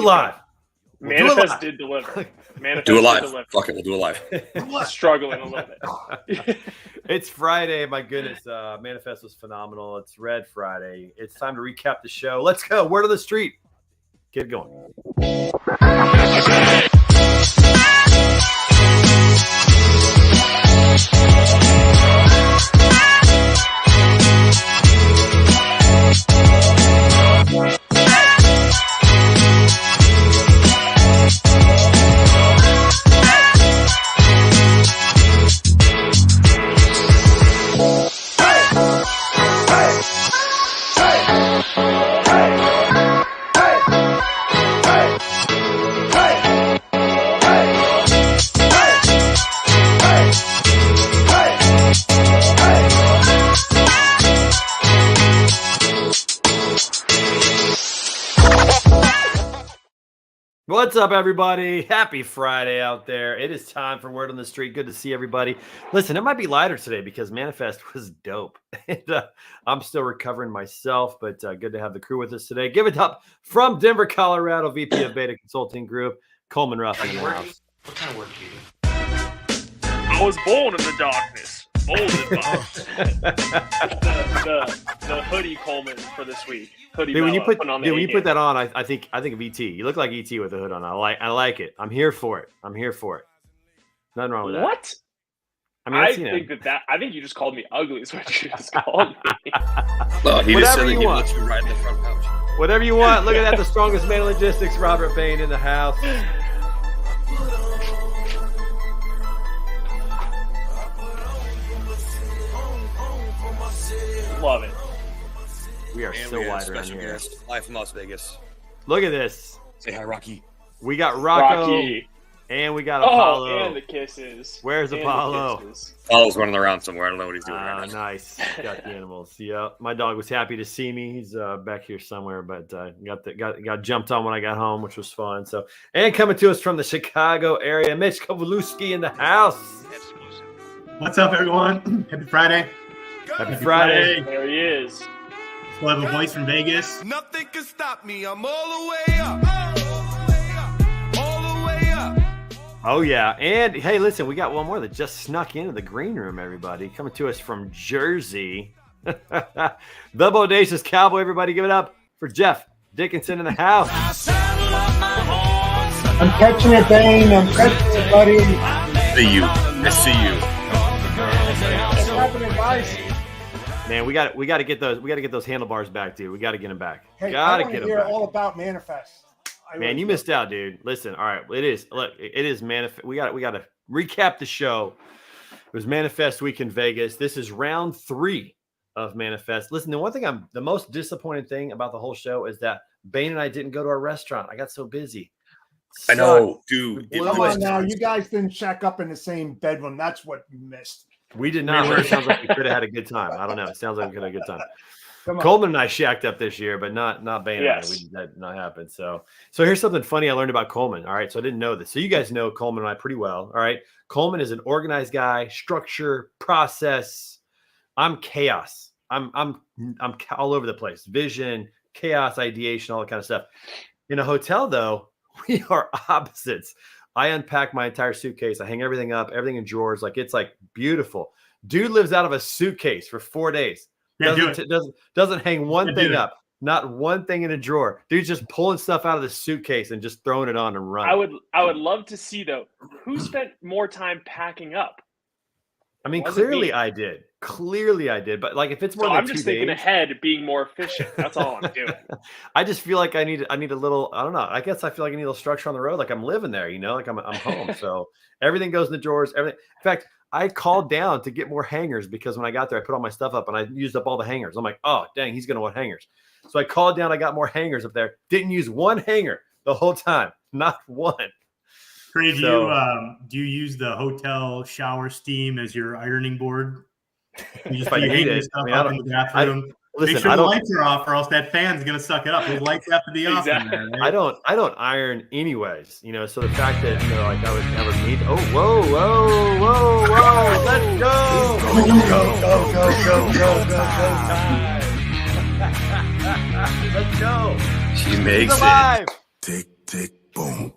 it live. Manifest did deliver. Manifest do it live. Did deliver. Fuck it, we'll do it live. Struggling a little bit. It's Friday. My goodness. Manifest was phenomenal. It's Red Friday. It's time to recap the show. Let's go. Word on the street. Get going. What's up, everybody? Happy Friday out there. It is time for Word on the Street. Good to see everybody. Listen, it might be lighter today because Manifest was dope. And, I'm still recovering myself, but good to have the crew with us today. Give it up from Denver, Colorado, VP of Beta Consulting Group, Coleman Ruffin in the house. What kind of work do you do? I was born in the darkness. Molded by the hoodie Coleman for this week. Hoodie. Dude, when you put put that on, I think of ET. You look like ET with the hood on. I like it. I'm here for it. Nothing wrong with that. What? I think you just called me ugly. Is what you just called me. Well, he just said that you he want. lets you ride in the front pouch. Whatever you want. Look at that. The strongest man in logistics, Robert Bain, in the house. Love it. We are so wide around here. Guest, live from Las Vegas. Look at this. Say hi, Rocky. We got Rocco, Rocky. And we got Apollo. And the kisses. Where's Apollo? Apollo's running around somewhere. I don't know what he's doing right now. Nice. Got the animals. Yeah, my dog was happy to see me. He's back here somewhere, but got jumped on when I got home, which was fun. So, and coming to us from the Chicago area, Mitch Kowalewski in the house. What's up, everyone? Happy Friday. Happy Friday. There he is. We'll have a voice from Vegas. Nothing can stop me. I'm all the way up. All the way up. Oh, yeah. And, hey, listen, we got one more that just snuck into the green room, everybody. Coming to us from Jersey. The Bodacious Cowboy, everybody. Give it up for Jeff Dickinson in the house. I'm catching it, Bane. I'm catching it, buddy. See you. I see you. What's happening, guys? Man, we got to get those handlebars back, dude. We got to get them back. Hey, Got I to want get to them hear back. all about Manifest. Man, you missed out, dude. Listen, all right, it is Manifest. We got to recap the show. It was Manifest Week in Vegas. This is round 3 of Manifest. Listen, the most disappointed thing about the whole show is that Bane and I didn't go to our restaurant. I got so busy. I know, dude. Come on now, you guys didn't shack up in the same bedroom. That's what you missed. We did not. It sounds like we could have had a good time. I don't know. It sounds like we could have had a good time. Come on. Coleman and I shacked up this year, but not Bane. Yes. That did not happen. So here's something funny I learned about Coleman. All right. So I didn't know this. So you guys know Coleman and I pretty well. All right. Coleman is an organized guy, structure, process. I'm chaos. I'm all over the place. Vision, chaos, ideation, all that kind of stuff. In a hotel, though, we are opposites. I unpack my entire suitcase. I hang everything up, everything in drawers. Like, it's like beautiful. Dude lives out of a suitcase for 4 days. Doesn't hang one thing up. Not one thing in a drawer. Dude's just pulling stuff out of the suitcase and just throwing it on and running. I would love to see, though, who spent more time packing up. I mean, clearly I did. But like, if it's more than 2 days, I'm just thinking ahead, being more efficient. That's all I'm doing. I just feel like I need a little. I don't know. I guess I feel like I need a little structure on the road. Like I'm living there, like I'm home. So everything goes in the drawers. Everything. In fact, I called down to get more hangers because when I got there, I put all my stuff up and I used up all the hangers. I'm like, oh dang, he's gonna want hangers. So I called down. I got more hangers up there. Didn't use one hanger the whole time. Not one. Trey, do you use the hotel shower steam as your ironing board? You just hang this stuff up in the bathroom. Make sure the lights are off, or else that fan's gonna suck it up. Those lights have to be off. Exactly. In there, right? I don't iron anyways. So the fact that like I would never need. Oh, whoa! Let's go! Let's go! She makes it. Tick tick, boom.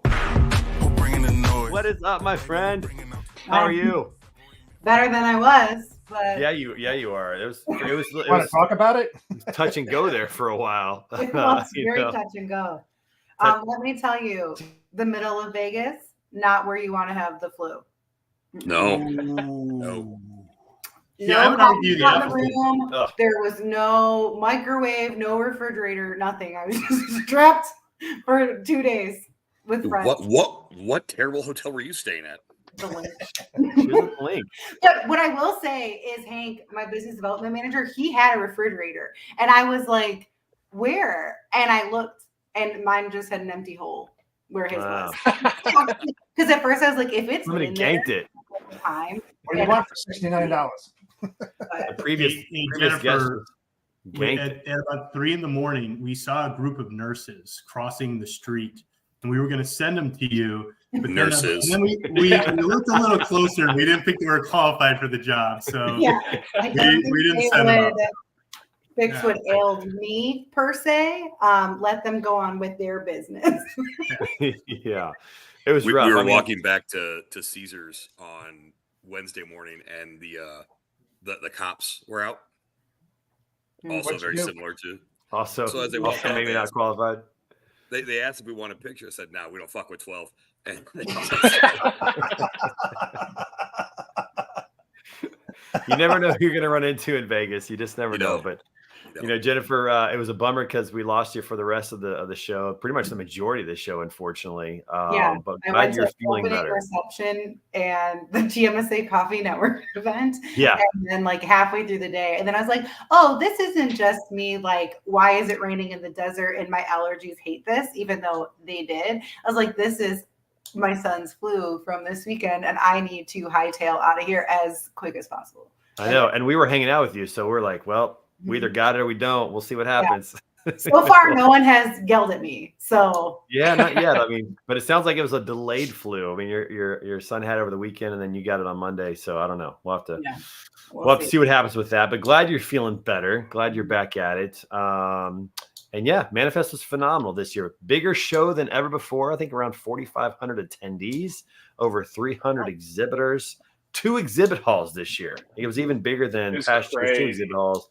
We're bringing the noise. What is up, my friend? How are you? Better than I was, but yeah, you are. It was Want to talk about it? touch and go there for a while. It was very touch and go. Let me tell you, the middle of Vegas, not where you want to have the flu. No. Yeah, I would argue the room. There was no microwave, no refrigerator, nothing. I was just trapped for 2 days with friends. What terrible hotel were you staying at? The Link. Link. But what I will say is, Hank, my business development manager, he had a refrigerator, and I was like, "Where?" And I looked, and mine just had an empty hole where his was. Because at first I was like, "If it's somebody ganked it." Time. What do you want for $69? The previous Jennifer, at about 3 a.m, we saw a group of nurses crossing the street, and we were going to send them to you. But nurses. Then we looked a little closer. And we didn't think they were qualified for the job, so we didn't send them up. Fix what ailed me per se. Let them go on with their business. Yeah, it was rough. We were walking back to Caesars on Wednesday morning, and the cops were out. Also very similar to. Also, so as they walked out, maybe not qualified. They asked if we want a picture. I said, "No, we don't fuck with 12." And you never know who you're going to run into in Vegas. You just never know. But Jennifer, it was a bummer because we lost you for the rest of the show. Pretty much the majority of the show, unfortunately. But glad you're feeling better. Reception and the TMSA Coffee Network event. Yeah. And then like halfway through the day, and then I was like, "Oh, this isn't just me. Like, why is it raining in the desert? And my allergies hate this, even though they did." I was like, "This is my son's flu from this weekend, and I need to hightail out of here as quick as possible." I know, and we were hanging out with you, so we're like, "Well, we either got it or we don't. We'll see what happens." Yeah. So far, no one has yelled at me. So yeah, not yet. I mean, but it sounds like it was a delayed flu. I mean, your son had it over the weekend, and then you got it on Monday. So I don't know. We'll have to we'll have to see what happens with that. But glad you're feeling better. Glad you're back at it. And yeah, Manifest was phenomenal this year. Bigger show than ever before. I think around 4,500 attendees, over 300 exhibitors, 2 exhibit halls this year. It was even bigger than past year's 2 exhibit halls.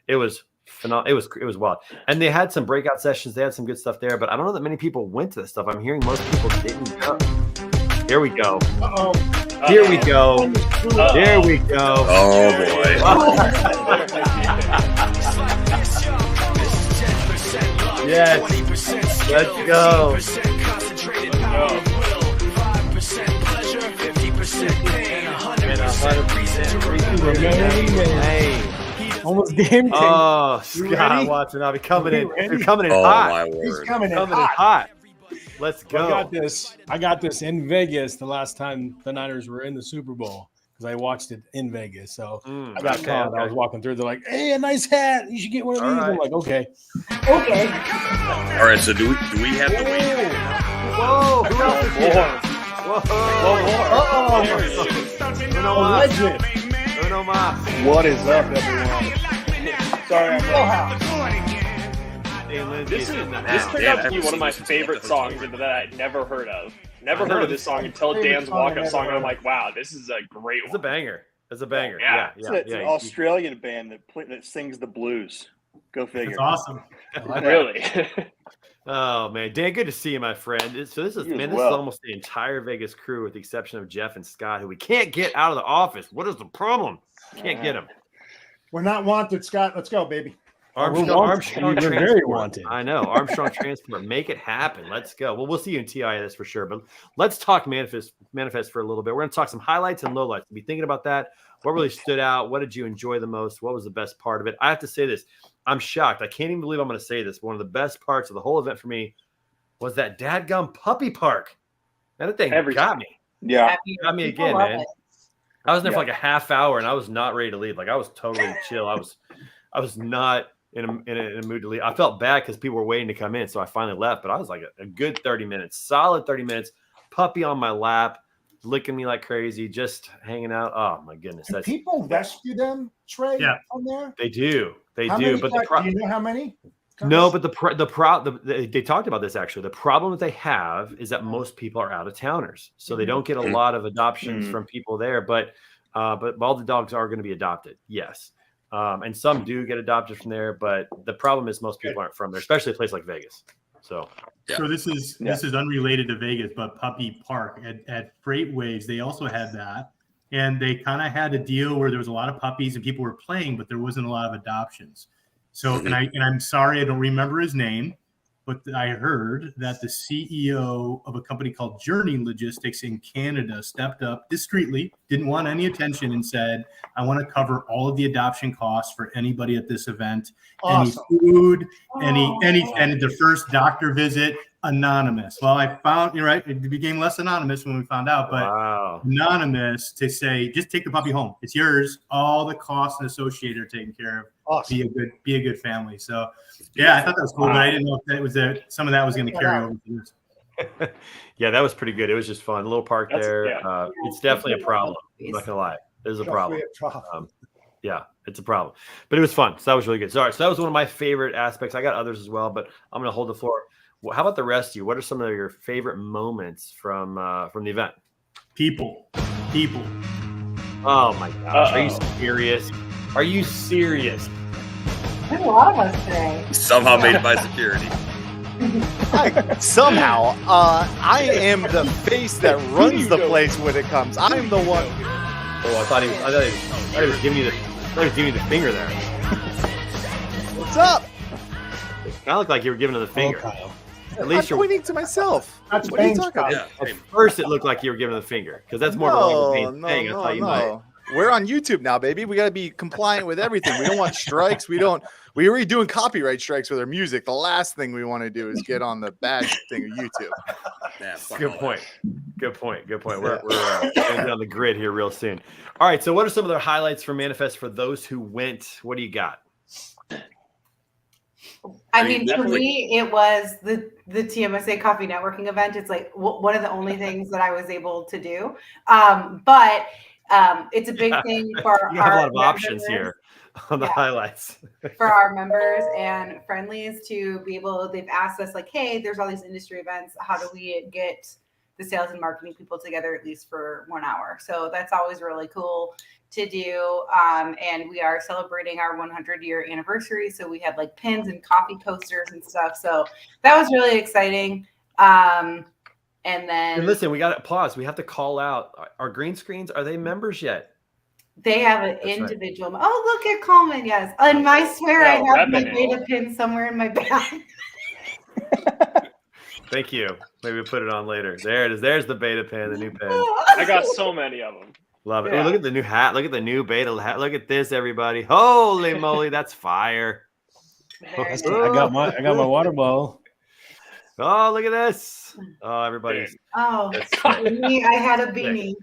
It was phenomenal. It was wild. And they had some breakout sessions. They had some good stuff there, but I don't know that many people went to this stuff. I'm hearing most people didn't go. Here we go. Uh-oh. Here we go. There we go. Oh boy. Yes. Let's go. Almost game day. Oh, Scott Watson, I'll be coming in. You're coming in hot. My word. He's coming in Coming hot. in hot. Let's go. I got this in Vegas the last time the Niners were in the Super Bowl because I watched it in Vegas. So I got called. I was walking through. They're like, "Hey, a nice hat. You should get one of these." Right. I'm like, "Okay." Okay. All right. So do we have to wait? Whoa! Who else is here? Whoa! Legend. What is up, everyone? Sorry, This turned out to be one of my favorite songs that I'd never heard of. Never heard of this song until Dan's walk-up song, and I'm like, wow, this is a great one. It's a banger. It's a banger. Yeah. It's an Australian band that sings the blues. Go figure. That's awesome. Really? Oh man, Dan, good to see you, my friend. So this is almost the entire Vegas crew, with the exception of Jeff and Scott, who we can't get out of the office. What is the problem? Can't get them. We're not wanted, Scott. Let's go, baby. Armstrong You're very wanted. I know. Armstrong Transport. Make it happen. Let's go. Well, we'll see you in TI, that's for sure. But let's talk Manifest for a little bit. We're going to talk some highlights and lowlights. Be thinking about that. What really stood out? What did you enjoy the most? What was the best part of it? I have to say this. I'm shocked. I can't even believe I'm going to say this. One of the best parts of the whole event for me was that dadgum puppy park. That thing got me. Yeah. Got me again, man. I was there for like a half hour, and I was not ready to leave. Like, I was totally chill. I was not in a mood to leave. I felt bad because people were waiting to come in, so I finally left. But I was like a good 30 minutes, solid 30 minutes, puppy on my lap, licking me like crazy, just hanging out. Oh my goodness! Do people rescue them, Trey? Yeah, on there they do. They how do. Many, but do you know how many? No, but they talked about this actually. The problem that they have is that most people are out of towners, so they don't get a lot of adoptions from people there. But all the dogs are going to be adopted, yes, and some do get adopted from there. But the problem is most people aren't from there, especially a place like Vegas. So this is unrelated to Vegas, but Puppy Park at Freightways, they also had that, and they kind of had a deal where there was a lot of puppies and people were playing, but there wasn't a lot of adoptions. So, and I'm sorry, I don't remember his name, but I heard that the CEO of a company called Journey Logistics in Canada stepped up discreetly, didn't want any attention, and said, I want to cover all of the adoption costs for anybody at this event. Awesome. Any food, and the first doctor visit, anonymous. Well, I found, you're right, it became less anonymous when we found out, but anonymous to say, just take the puppy home. It's yours. All the costs associated are taken care of. Awesome. Be a good family. So yeah, I thought that was cool, but I didn't know if that was some of that was going to carry over to this. Yeah, that was pretty good. It was just fun. A little park there. It's definitely a problem. I'm not gonna lie. There's a problem. Yeah, it's a problem. But it was fun. So that was really good. So, all right, so that was one of my favorite aspects. I got others as well, but I'm gonna hold the floor. How about the rest of you? What are some of your favorite moments from the event? People. Oh my gosh. Are you serious? Are you serious? There's a lot of us today. Somehow made it by security. Somehow, I am the face that runs the place when it comes. I'm the one. Oh, I thought he was giving you the finger there. What's up? It kind of looked like you were giving him the finger. Kyle. At least I'm pointing to myself. That's what are you talking about? Yeah, At first, it looked like you were giving him the finger because that's more of a thing. I thought you might. We're on YouTube now, baby. We got to be compliant with everything. We don't want strikes. We're already doing copyright strikes with our music. The last thing we want to do is get on the bad thing of YouTube. Yeah, Good point. We're going to be on the grid here real soon. All right. So what are some of the highlights for Manifest for those who went? What do you got? I mean, for me, it was the TMSA Coffee Networking event. It's like one of the only things that I was able to do. But it's a big thing for you have our a lot of options here on the highlights for our members and friendlies to be able. They've asked us like, hey, there's all these industry events. How do we get the sales and marketing people together at least for 1 hour? So that's always really cool to do. And we are celebrating our 100-year anniversary. So we had like pins and coffee coasters and stuff. So that was really exciting. And listen, we got to pause. We have to call out our green screens. Are they members yet? They have an individual. Right. Oh, look at Coleman. Yes. And I swear I have my beta pin somewhere in my bag. Thank you. Maybe we'll put it on later. There it is. There's the beta pin, the new pin. I got so many of them. Love it. Yeah. Oh, look at the new hat. Look at the new beta hat. Look at this, everybody. Holy moly, that's fire. I got my water bottle. Oh, look at this. Oh, everybody's. Oh, me, I had a beanie.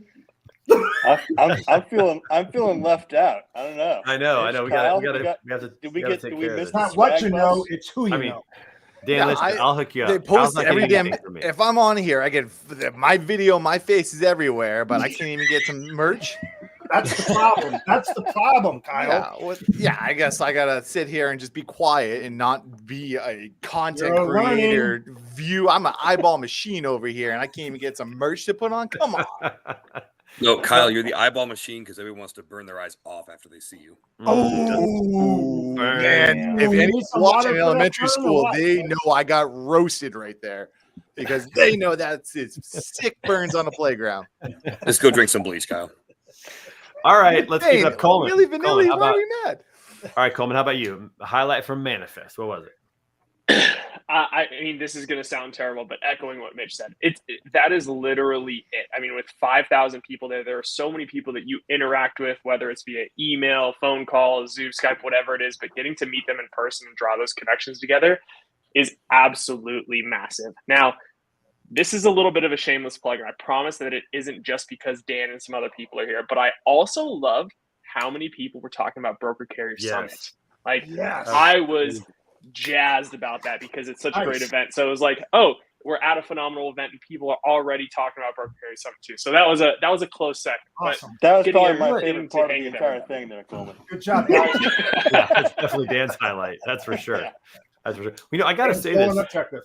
I'm feeling left out. I don't know. I know. We have to. Did we miss it's not what you know, it's who you know. Dan, listen, I'll hook you up. They post every damn. If I'm on here, I get my video, my face is everywhere, but I can't even get some merch. That's the problem. That's the problem, Kyle. Yeah, I guess I gotta sit here and just be quiet and not be a content creator. I'm an eyeball machine over here, and I can't even get some merch to put on. Come on. No, Kyle, you're the eyeball machine because everyone wants to burn their eyes off after they see you. Oh, man. If anyone's watching elementary school, they know I got roasted right there because they know it's sick burns on the playground. Let's go drink some bleach, Kyle. All right, let's keep up. Coleman. Really, Vanilli, why are you mad? All right, Coleman, how about you? A highlight from Manifest. What was it? I mean, this is going to sound terrible, but echoing what Mitch said, that is literally it. I mean, with 5,000 people there are so many people that you interact with, whether it's via email, phone call, Zoom, Skype, whatever it is, but getting to meet them in person and draw those connections together is absolutely massive. Now, this is a little bit of a shameless plug, and I promise that it isn't just because Dan and some other people are here, but I also loved how many people were talking about Broker Carrier Summit. Like, I was jazzed about that because it's such a great event. So it was like, oh, we're at a phenomenal event and people are already talking about Broker Carrier Summit too. So that was a close second. Awesome. That was probably my favorite part of the entire thing there, Coleman. Good job, guys. Yeah, it's definitely Dan's highlight. That's for sure. That's for sure. You know, I got to say Full and this. objective.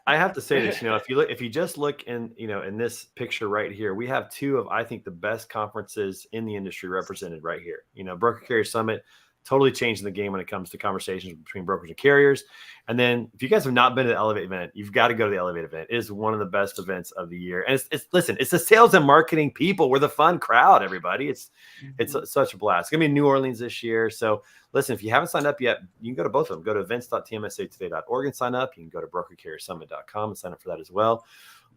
I have to say this. You know, if you just look in, you know, in this picture right here, we have two of, I think, the best conferences in the industry represented right here. You know, Broker Carrier Summit totally changing the game when it comes to conversations between brokers and carriers. And then if you guys have not been to the Elevate event, you've got to go to the Elevate event. It is one of the best events of the year. And it's listen, it's the sales and marketing people. We're the fun crowd, everybody. It's such a blast. It's going to be in New Orleans this year. So listen, if you haven't signed up yet, you can go to both of them. Go to events.tmsatoday.org and sign up. You can go to brokercarriersummit.com and sign up for that as well.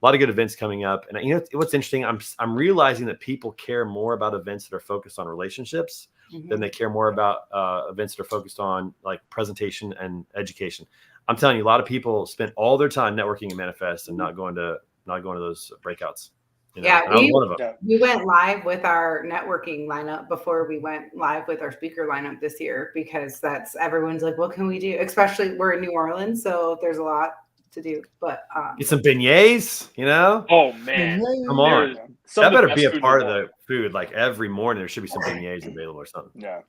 A lot of good events coming up. And you know what's interesting? I'm realizing that people care more about events that are focused on relationships than they care more about events that are focused on like presentation and education. I'm telling you, a lot of people spend all their time networking and manifest and not going to those breakouts. You know? Yeah, we went live with our networking lineup before we went live with our speaker lineup this year, because everyone's like, what can we do? Especially we're in New Orleans, so there's a lot to do. But get some beignets, you know? Oh man, come on! That better be a part of the food. Like every morning, there should be some beignets available or something. Yeah.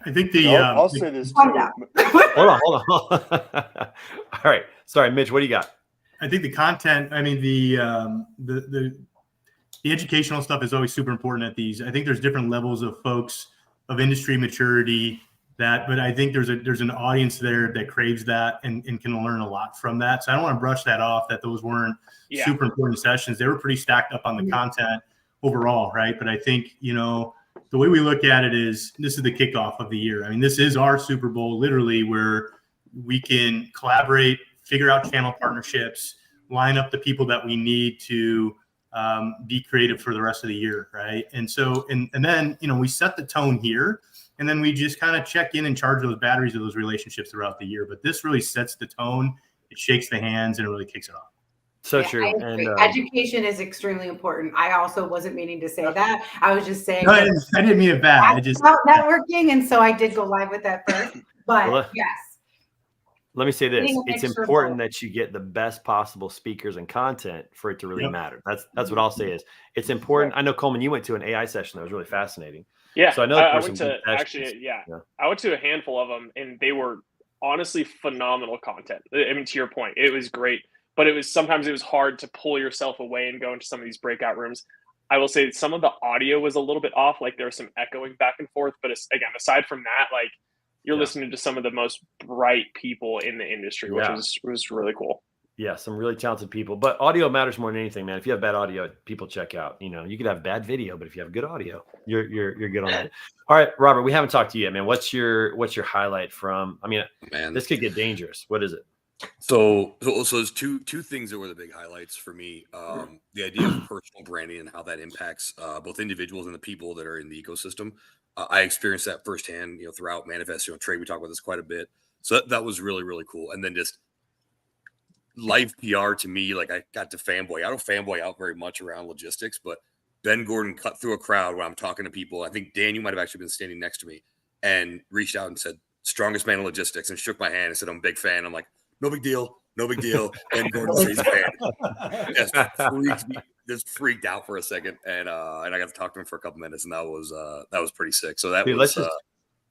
I think the I'll say this too. Hold on. All right, sorry, Mitch. What do you got? I think the content. I mean, the educational stuff is always super important at these. I think there's different levels of folks of industry maturity but I think there's an audience there that craves that and can learn a lot from that. So I don't want to brush that off, that those weren't super important sessions. They were pretty stacked up on the content overall, right? But I think, you know, the way we look at it is this is the kickoff of the year. I mean, this is our Super Bowl, literally, where we can collaborate, figure out channel partnerships, line up the people that we need to be creative for the rest of the year, right? And so, and then, you know, we set the tone here, and then we just kind of check in and charge those batteries of those relationships throughout the year. But this really sets the tone, it shakes the hands, and it really kicks it off. So true. And education is extremely important. I also wasn't meaning to say that. I was just saying. No, I didn't mean it bad. I just about networking, and so I did go live with that first. But yes. Let me say this: it's important that you get the best possible speakers and content for it to really matter. That's what I'll say is it's important. I know, Coleman, you went to an AI session that was really fascinating. Yeah, so I know I went to I went to a handful of them, and they were honestly phenomenal content. I mean, to your point, it was great, but sometimes it was hard to pull yourself away and go into some of these breakout rooms. I will say some of the audio was a little bit off, like there was some echoing back and forth. But again, aside from that, like you're listening to some of the most bright people in the industry, which was really cool. Yeah, some really talented people. But audio matters more than anything, man. If you have bad audio, people check out. You know, you could have bad video, but if you have good audio, you're good on that. All right, Robert, we haven't talked to you yet, man. What's your highlight from? I mean, this could get dangerous. What is it? So there's two things that were the big highlights for me. The idea of personal branding and how that impacts both individuals and the people that are in the ecosystem. I experienced that firsthand, you know, throughout Manifest, Trade. We talk about this quite a bit. So that was really, really cool. And then just live PR to me, like I got to fanboy. I don't fanboy out very much around logistics, but Ben Gordon cut through a crowd when I'm talking to people. I think, Dan, you might have actually been standing next to me, and reached out and said, strongest man in logistics, and shook my hand and said, I'm a big fan. I'm like, no big deal. No big deal. Ben Gordon says fan. Just freaked out for a second. And I got to talk to him for a couple minutes, and that was pretty sick. So that was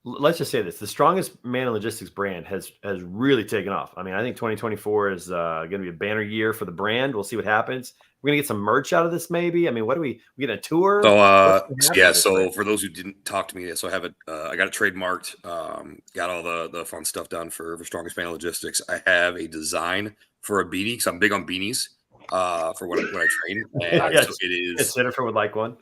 let's just say this: the strongest man in logistics brand has really taken off. I mean, I think 2024 is going to be a banner year for the brand. We'll see what happens. We're going to get some merch out of this, maybe. I mean, what do we get a tour? So So for those who didn't talk to me, so I have it. I got it trademarked. Got all the fun stuff done for strongest man in logistics. I have a design for a beanie because I'm big on beanies. For when I train, and so it is. Jennifer would like one.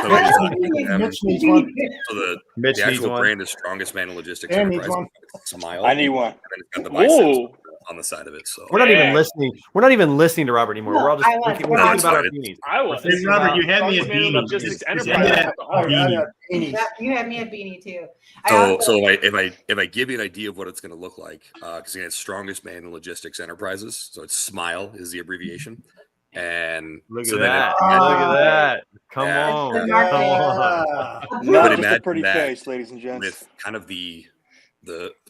So the actual brand is Strongest Man in Logistics Enterprise. Smile. I need one. And got the biceps on the side of it. So we're not even listening. We're not even listening to Robert anymore. We're all just talking about our beanies. Hey, Robert, you had me a beanie. You had me a beanie too. So if I give you an idea of what it's going to look like, because again, it's Strongest Man in Logistics Enterprises. So it's SMILE is the abbreviation. And look at that! Look at that! Come on! Not just a pretty face, ladies and gents. With kind of the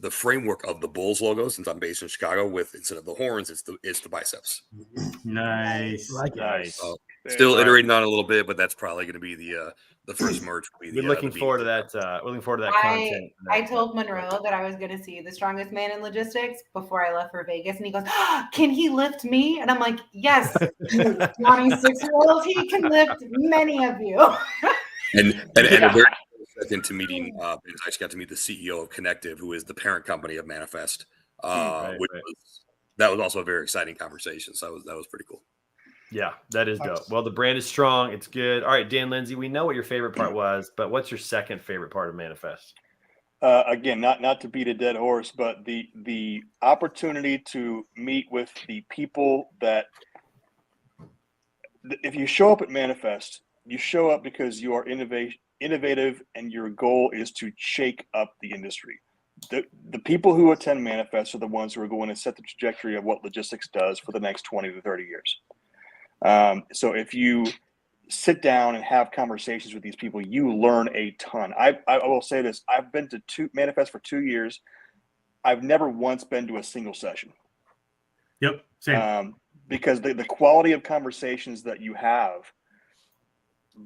framework of the Bulls logo, since I'm based in Chicago, with instead of the horns, it's the biceps. Nice. Nice. Still iterating on it a little bit, but that's probably going to be the first merch. We're looking forward to that. Looking forward to that content. I told Monroe that I was going to see The Strongest Man in Logistics before I left for Vegas, and he goes, "Can he lift me?" And I'm like, "Yes, 26-year-old, he can lift many of you." and a very second to meeting. I actually got to meet the CEO of Connective, who is the parent company of Manifest. That was also a very exciting conversation. So that was pretty cool. Yeah, that is dope. Well, the brand is strong. It's good. All right, Dan Lindsay, we know what your favorite part was, but what's your second favorite part of Manifest? Again, not to beat a dead horse, but the opportunity to meet with the people that, if you show up at Manifest, you show up because you are innovative and your goal is to shake up the industry. The people who attend Manifest are the ones who are going to set the trajectory of what logistics does for the next 20 to 30 years. So if you sit down and have conversations with these people, you learn a ton. I will say this. I've been to Manifest for 2 years. I've never once been to a single session. Yep. Same. Because the quality of conversations that you have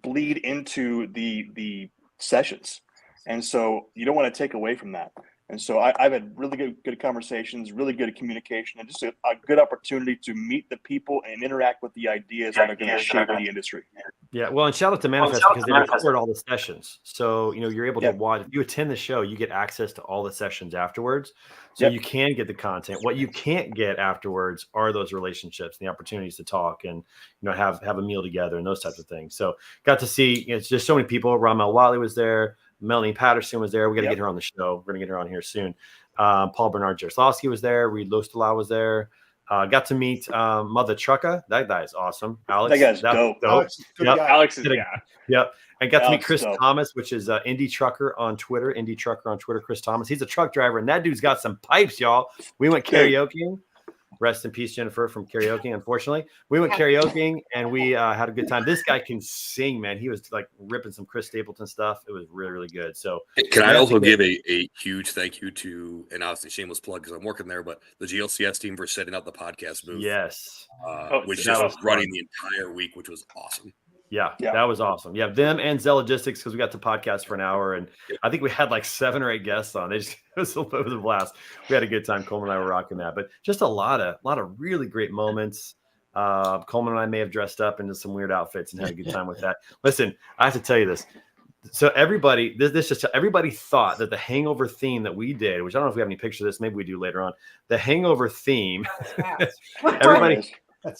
bleed into the sessions. And so you don't want to take away from that. And so I've had really good conversations, really good communication, and just a good opportunity to meet the people and interact with the ideas that are going to shape the industry. Yeah, well, and shout out to Manifest because they record all the sessions. So, you're able to watch. If you attend the show, you get access to all the sessions afterwards. So you can get the content. What you can't get afterwards are those relationships, the opportunities to talk and, have a meal together and those types of things. So got to see, it's just so many people. Ramel Wiley was there. Melanie Patterson was there. We got to get her on the show. We're going to get her on here soon. Paul Bernard Jaroslawski was there. Reed Lostala was there. Got to meet Mother Trucka. That guy is awesome. Alex. That guy's dope. Alex is Yep. And got to meet Chris Thomas, which is Indie Trucker on Twitter. Chris Thomas. He's a truck driver, and that dude's got some pipes, y'all. We went karaokeing. Rest in peace, Jennifer, from karaoke. Unfortunately, we went karaokeing and we had a good time. This guy can sing, man. He was like ripping some Chris Stapleton stuff. It was really, really good. So, can I also give a huge thank you to, and obviously shameless plug because I'm working there, but the GLCS team for setting up the podcast booth. Yes, which just was running the entire week, which was awesome. Yeah, that was awesome. Yeah, them and Zell Logistics, because we got to podcast for an hour, and I think we had like 7 or 8 guests on. It was a blast. We had a good time. Coleman and I were rocking that, but just a lot of really great moments. Coleman and I may have dressed up into some weird outfits and had a good time with that. Listen, I have to tell you this. So everybody thought that the Hangover theme that we did, which I don't know if we have any pictures of this, maybe we do later on. The Hangover theme. That's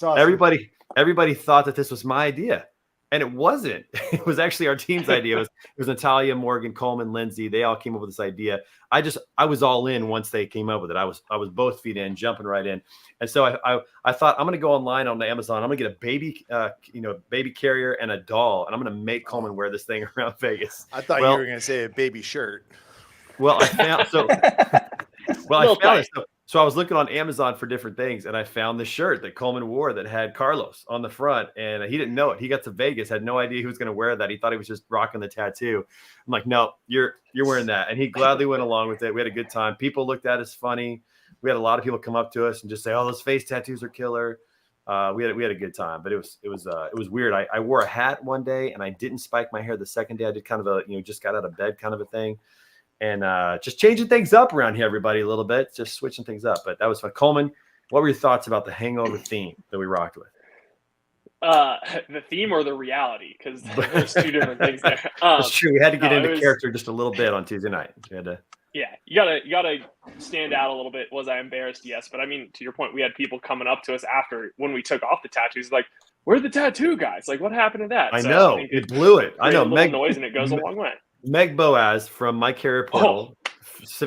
awesome. Everybody thought that this was my idea. And it wasn't. It was actually our team's idea. It was Natalia, Morgan, Coleman, Lindsay. They all came up with this idea. I was all in once they came up with it. I was both feet in, jumping right in. And so I thought I'm going to go online on Amazon. I'm going to get a baby carrier and a doll, and I'm going to make Coleman wear this thing around Vegas. I thought you were going to say a baby shirt. Well, I found it. So I was looking on Amazon for different things, and I found the shirt that Coleman wore that had Carlos on the front, and he didn't know it. He got to Vegas, had no idea he was going to wear that. He thought he was just rocking the tattoo. I'm like, no, you're wearing that, and he gladly went along with it. We had a good time. People looked at us funny. We had a lot of people come up to us and just say, "Oh, those face tattoos are killer." We had a good time, but it was weird. I wore a hat one day, and I didn't spike my hair the second day. I did kind of a just got out of bed kind of a thing. And just changing things up around here, everybody, a little bit, just switching things up. But that was fun. Coleman, what were your thoughts about the Hangover theme that we rocked with? The theme or the reality? Because there's 2 different things there. It's true. We had to get into character just a little bit on Tuesday night. Yeah, you gotta stand out a little bit. Was I embarrassed? Yes, but I mean, to your point, we had people coming up to us after when we took off the tattoos, like, "Where are the tattoo guys? Like, what happened to that?" I know it blew it. I know. Meg noise and it goes a long way. Meg Boaz from My Carrier Portal,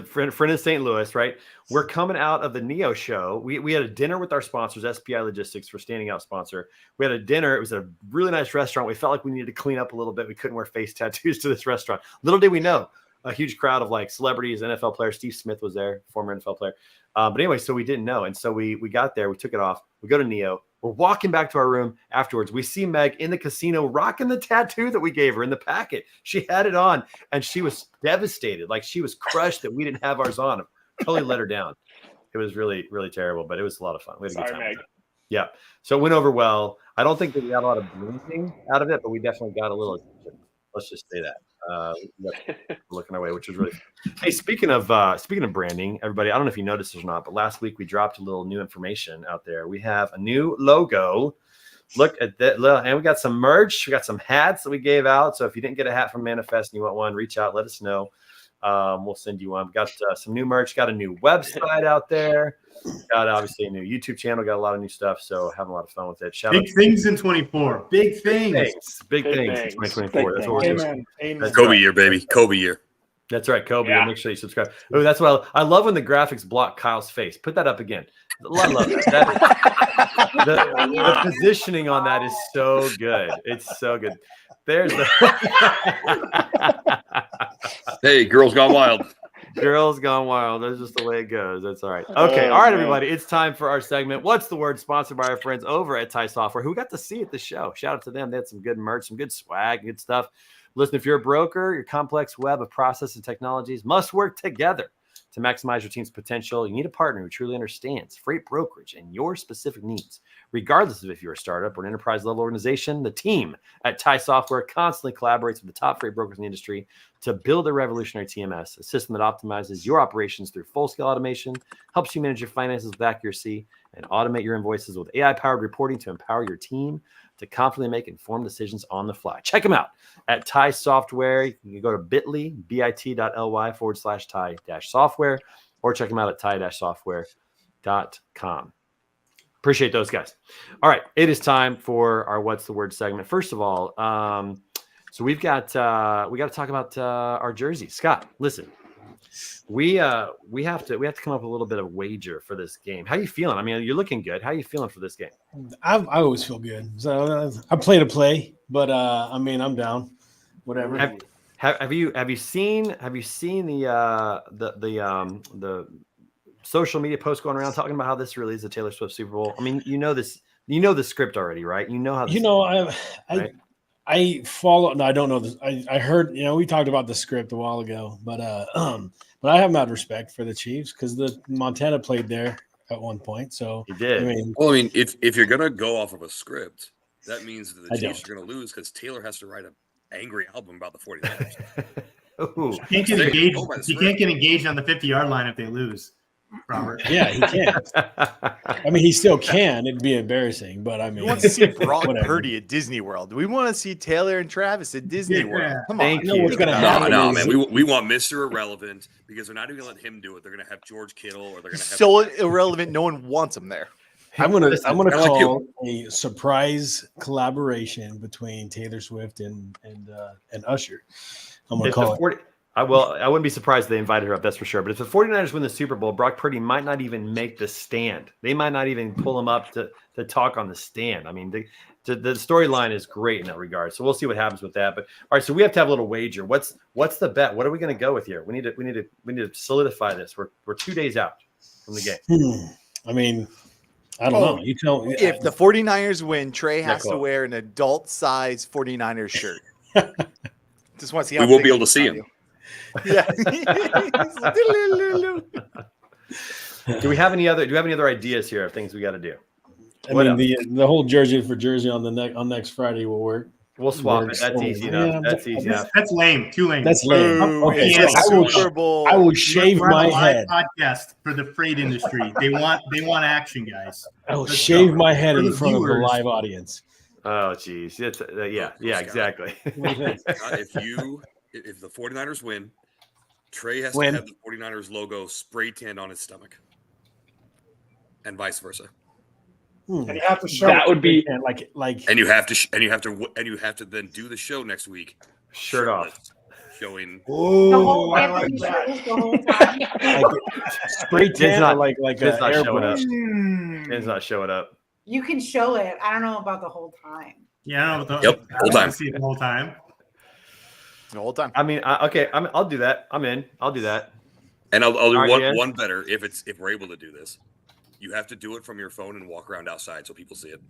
friend in St. Louis, right? We're coming out of the Neo show. We had a dinner with our sponsors, SPI Logistics for standing out sponsor. We had a dinner. It was a really nice restaurant. We felt like we needed to clean up a little bit. We couldn't wear face tattoos to this restaurant. Little did we know, a huge crowd of like celebrities, NFL players. Steve Smith was there, former NFL player. But anyway, so we didn't know. And so we got there. We took it off. We go to Neo. We're walking back to our room afterwards. We see Meg in the casino rocking the tattoo that we gave her in the packet. She had it on, and she was devastated. Like, she was crushed that we didn't have ours on. Totally let her down. It was really, really terrible, but it was a lot of fun. We had a good time. Yeah. So it went over well. I don't think that we got a lot of blinking out of it, but we definitely got a little attention. Let's just say that. Looking our way, which was really fun. Hey, speaking of branding, everybody, I don't know if you noticed this or not, but last week we dropped a little new information out there. We have a new logo. Look at that, and we got some merch. We got some hats that we gave out. So if you didn't get a hat from Manifest and you want one, reach out, let us know. We'll send you one. We got some new merch. Got a new website out there. Got obviously a new YouTube channel. Got a lot of new stuff. So having a lot of fun with it. Big things in 24. Big things. Big things in 2024. That's what we're doing. That's Kobe year, baby. Kobe year. That's right, Kobe. Yeah. Make sure you subscribe. Oh, that's why I love when the graphics block Kyle's face. Put that up again. I love that. The positioning on that is so good. It's so good. There's the Hey, girls gone wild. Girls gone wild. That's just the way it goes. That's all right. Okay. All right, everybody. It's time for our segment. What's the word? Sponsored by our friends over at Ty Software, who got to see at the show. Shout out to them. They had some good merch, some good swag, good stuff. Listen, if you're a broker, your complex web of processes and technologies must work together to maximize your team's potential. You need a partner who truly understands freight brokerage and your specific needs. Regardless of if you're a startup or an enterprise-level organization, the team at Ty Software constantly collaborates with the top freight brokers in the industry to build a revolutionary TMS, a system that optimizes your operations through full-scale automation, helps you manage your finances with accuracy, and automate your invoices with AI-powered reporting to empower your team to confidently make informed decisions on the fly. Check them out at Ty Software. You can go to bit.ly/Ty-software, or check them out at ty-software.com. Appreciate those guys. All right, it is time for our What's the Word segment. First of all, so we got to talk about our jerseys. Scott, listen, we have to come up with a little bit of wager for this game. How you feeling? I mean, you're looking good. How you feeling for this game? I always feel good. So I play to play, but I mean, I'm down. Whatever. Have you seen the social media posts going around talking about how this really is a Taylor Swift Super Bowl? I mean, you know the script already, right? You know how this right? I follow. No, I don't know this. I heard. We talked about the script a while ago, but I have mad respect for the Chiefs because the Montana played there at one point. So he did. I mean, if you're gonna go off of a script, that means that the Chiefs are gonna lose because Taylor has to write an angry album about the 49ers. He can't get engaged on the 50-yard line if they lose. Robert. Yeah, he can't. I mean, he still can. It'd be embarrassing, but I mean, we want to see Brock Purdy at Disney World. We want to see Taylor and Travis at Disney World. Come on. What's going to happen? No, man. We want Mr. Irrelevant because they're not even going to let him do it. They're going to have George Kittle, or they're going to have so irrelevant. No one wants him there. I'm gonna call a surprise collaboration between Taylor Swift and Usher. I'm gonna call it. I wouldn't be surprised if they invited her up, that's for sure. But if the 49ers win the Super Bowl, Brock Purdy might not even make the stand. They might not even pull him up to talk on the stand. I mean, the storyline is great in that regard. So we'll see what happens with that. But all right, so we have to have a little wager. What's the bet? What are we going to go with here? We need to solidify this. We're 2 days out from the game. I mean, I don't know. You tell me. If the 49ers win, Trey has to wear an adult size 49ers shirt. Just want to see how we won't be able to see him. Yeah. Do we have any other ideas here of things we got to do? I mean, the whole jersey on next Friday will work. We'll swap it. That's easy enough. That's easy enough. That's lame. Too lame. That's lame. Okay, I will shave my head. Podcast for the freight industry. They want action, guys. I will shave my head in front of the live audience. Oh, geez. It's yeah, exactly. If the 49ers win, Trey has to have the 49ers logo spray tanned on his stomach, and vice versa. And you have to show that would be like, and you have to then do the show next week, shirt off, showing. Oh, I like that. Spray tan, like it's not showing up. It's not showing up. You can show it. I don't know about the whole time. Yeah, I don't know. Yep, whole time. See it the whole time. The whole time. I mean, okay. I'll do that. I'm in. I'll do that. And I'll do one better if we're able to do this. You have to do it from your phone and walk around outside so people see it.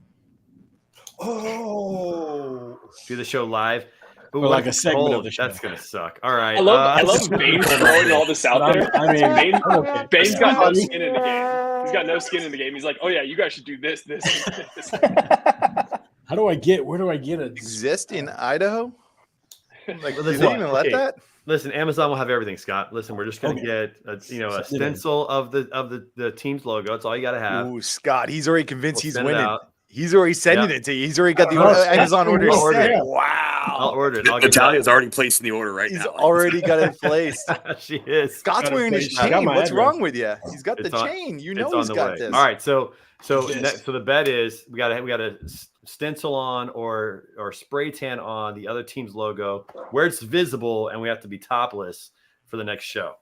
Oh, do the show live. Or like a segment of the show. That's gonna suck. All right. I love Bane throwing all this out there. I mean, Bane's got no skin in the game. He's got no skin in the game. He's like, oh yeah, you guys should do this. Where do I get it? Exist in Idaho? Like, Well, do listen, they even let okay. that? Listen, Amazon will have everything, Scott. Listen, we're just gonna get a stencil of the team's logo. That's all you gotta have. Ooh, Scott, he's already convinced We'll he's send it winning. out. He's already sending it to you. He's already got the Amazon order set. Wow. I'll order it. Natalia's already placing the order right He's now. already got it placed. She is. Scott's wearing his chain. What's wrong with you? He's got the chain. You know he's got this. All right, so the bet is we got a stencil on or spray tan on the other team's logo where it's visible, and we have to be topless for the next show.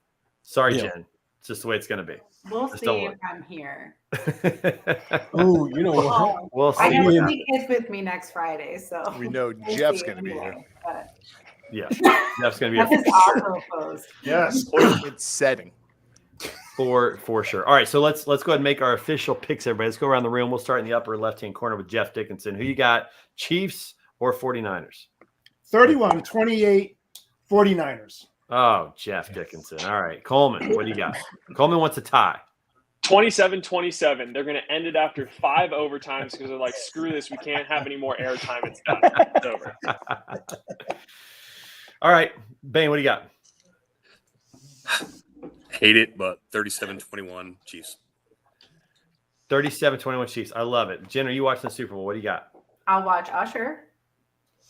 Sorry, Jen. It's just the way it's going to be. We'll see if I'm here. Oh, you know what? We'll see. I got to see kids with me next Friday, so we know Jeff's going to be here. Yeah, Jeff's going to be that here. is also closed. Yes, it's setting for sure. All right, so let's go ahead and make our official picks. Everybody, let's go around the room. We'll start in the upper left-hand corner with Jeff Dickinson. Who you got? Chiefs or 49ers? 31-28 49ers. Oh, Jeff Dickinson. All right. Coleman, what do you got? Coleman wants a tie. 27-27. They're going to end it after 5 overtimes because they're like, screw this. We can't have any more airtime. It's done. It's over. All right. Bane, what do you got? Hate it, but 37-21 Chiefs. 37-21 Chiefs. I love it. Jen, are you watching the Super Bowl? What do you got? I'll watch Usher.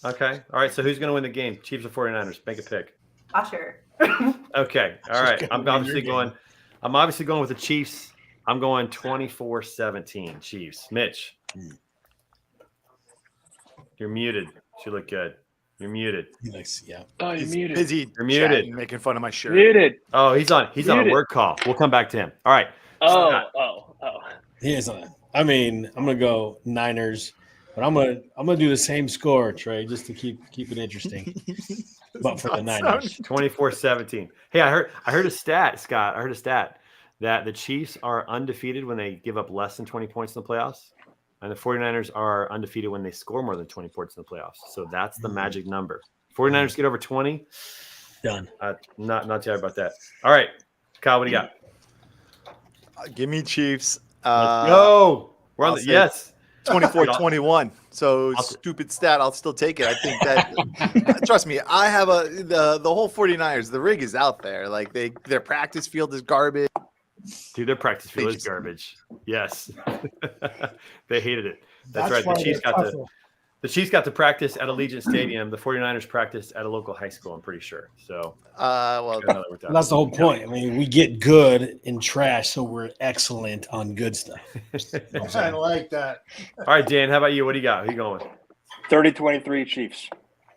Okay. All right. So who's going to win the game? Chiefs or 49ers? Make a pick. Usher. Okay. All right. I'm obviously going with the Chiefs. I'm going 24-17 Chiefs. Mitch. You're muted. You look good. You're muted. Yeah. Oh, you're muted. Busy. You're muted. Making fun of my shirt. Muted. Oh, he's on a work call. We'll come back to him. All right. Oh. He is on. I mean, I'm gonna go Niners, but I'm gonna do the same score, Trey, just to keep it interesting. But for the Niners, 24-17. Hey, I heard a stat, Scott. I heard a stat that the Chiefs are undefeated when they give up less than 20 points in the playoffs, and the 49ers are undefeated when they score more than 20 points in the playoffs. So that's the magic number. 49ers get over 20. Done. Not too happy about that. All right, Kyle, what do you got? Give me Chiefs. Let's go. We're on the yes. 24-21. So stupid stat. I'll still take it. I think that trust me, I have the whole 49ers. The rig is out there. Like their practice field is garbage. Dude, their practice field is garbage. Yes. They hated it. That's right. The Chiefs got to practice at Allegiant Stadium. The 49ers practiced at a local high school, I'm pretty sure. So that's the whole point. I mean, we get good in trash, so we're excellent on good stuff. I like that. All right, Dan, how about you? What do you got? Who you going with? 30-23 Chiefs.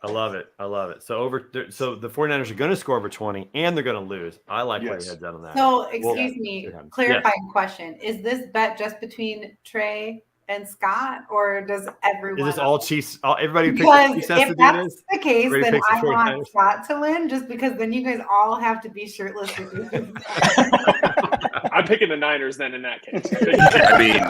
I love it. So the 49ers are going to score over 20 and they're going to lose. I like where your head's at on that. So, excuse me, clarifying question. Is this bet just between Trey and Scott, or does everyone? Is this all Chiefs? Everybody who because picks Chiefs if that's the case, everybody then I the want Scott to win, just because then you guys all have to be shirtless. I'm picking the Niners then in that case. I mean,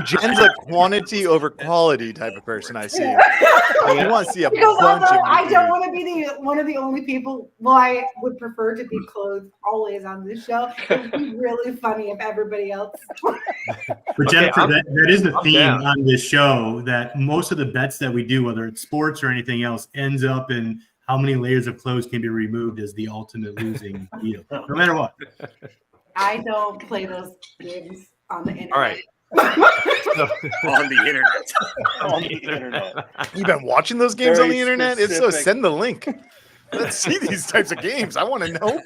Jen's a quantity over quality type of person. I see. I want to see a bunch of. I don't want to be one of the only people. Well, I would prefer to be clothed always on this show. It would be really funny if everybody else. For Jennifer, that is the theme on this show. That most of the bets that we do, whether it's sports or anything else, ends up in how many layers of clothes can be removed as the ultimate losing deal, no matter what. I don't play those games on the internet. All right. On the internet. On the internet. You've been watching those games Very on the internet? specific. If so, send the link. Let's see these types of games. I want to know.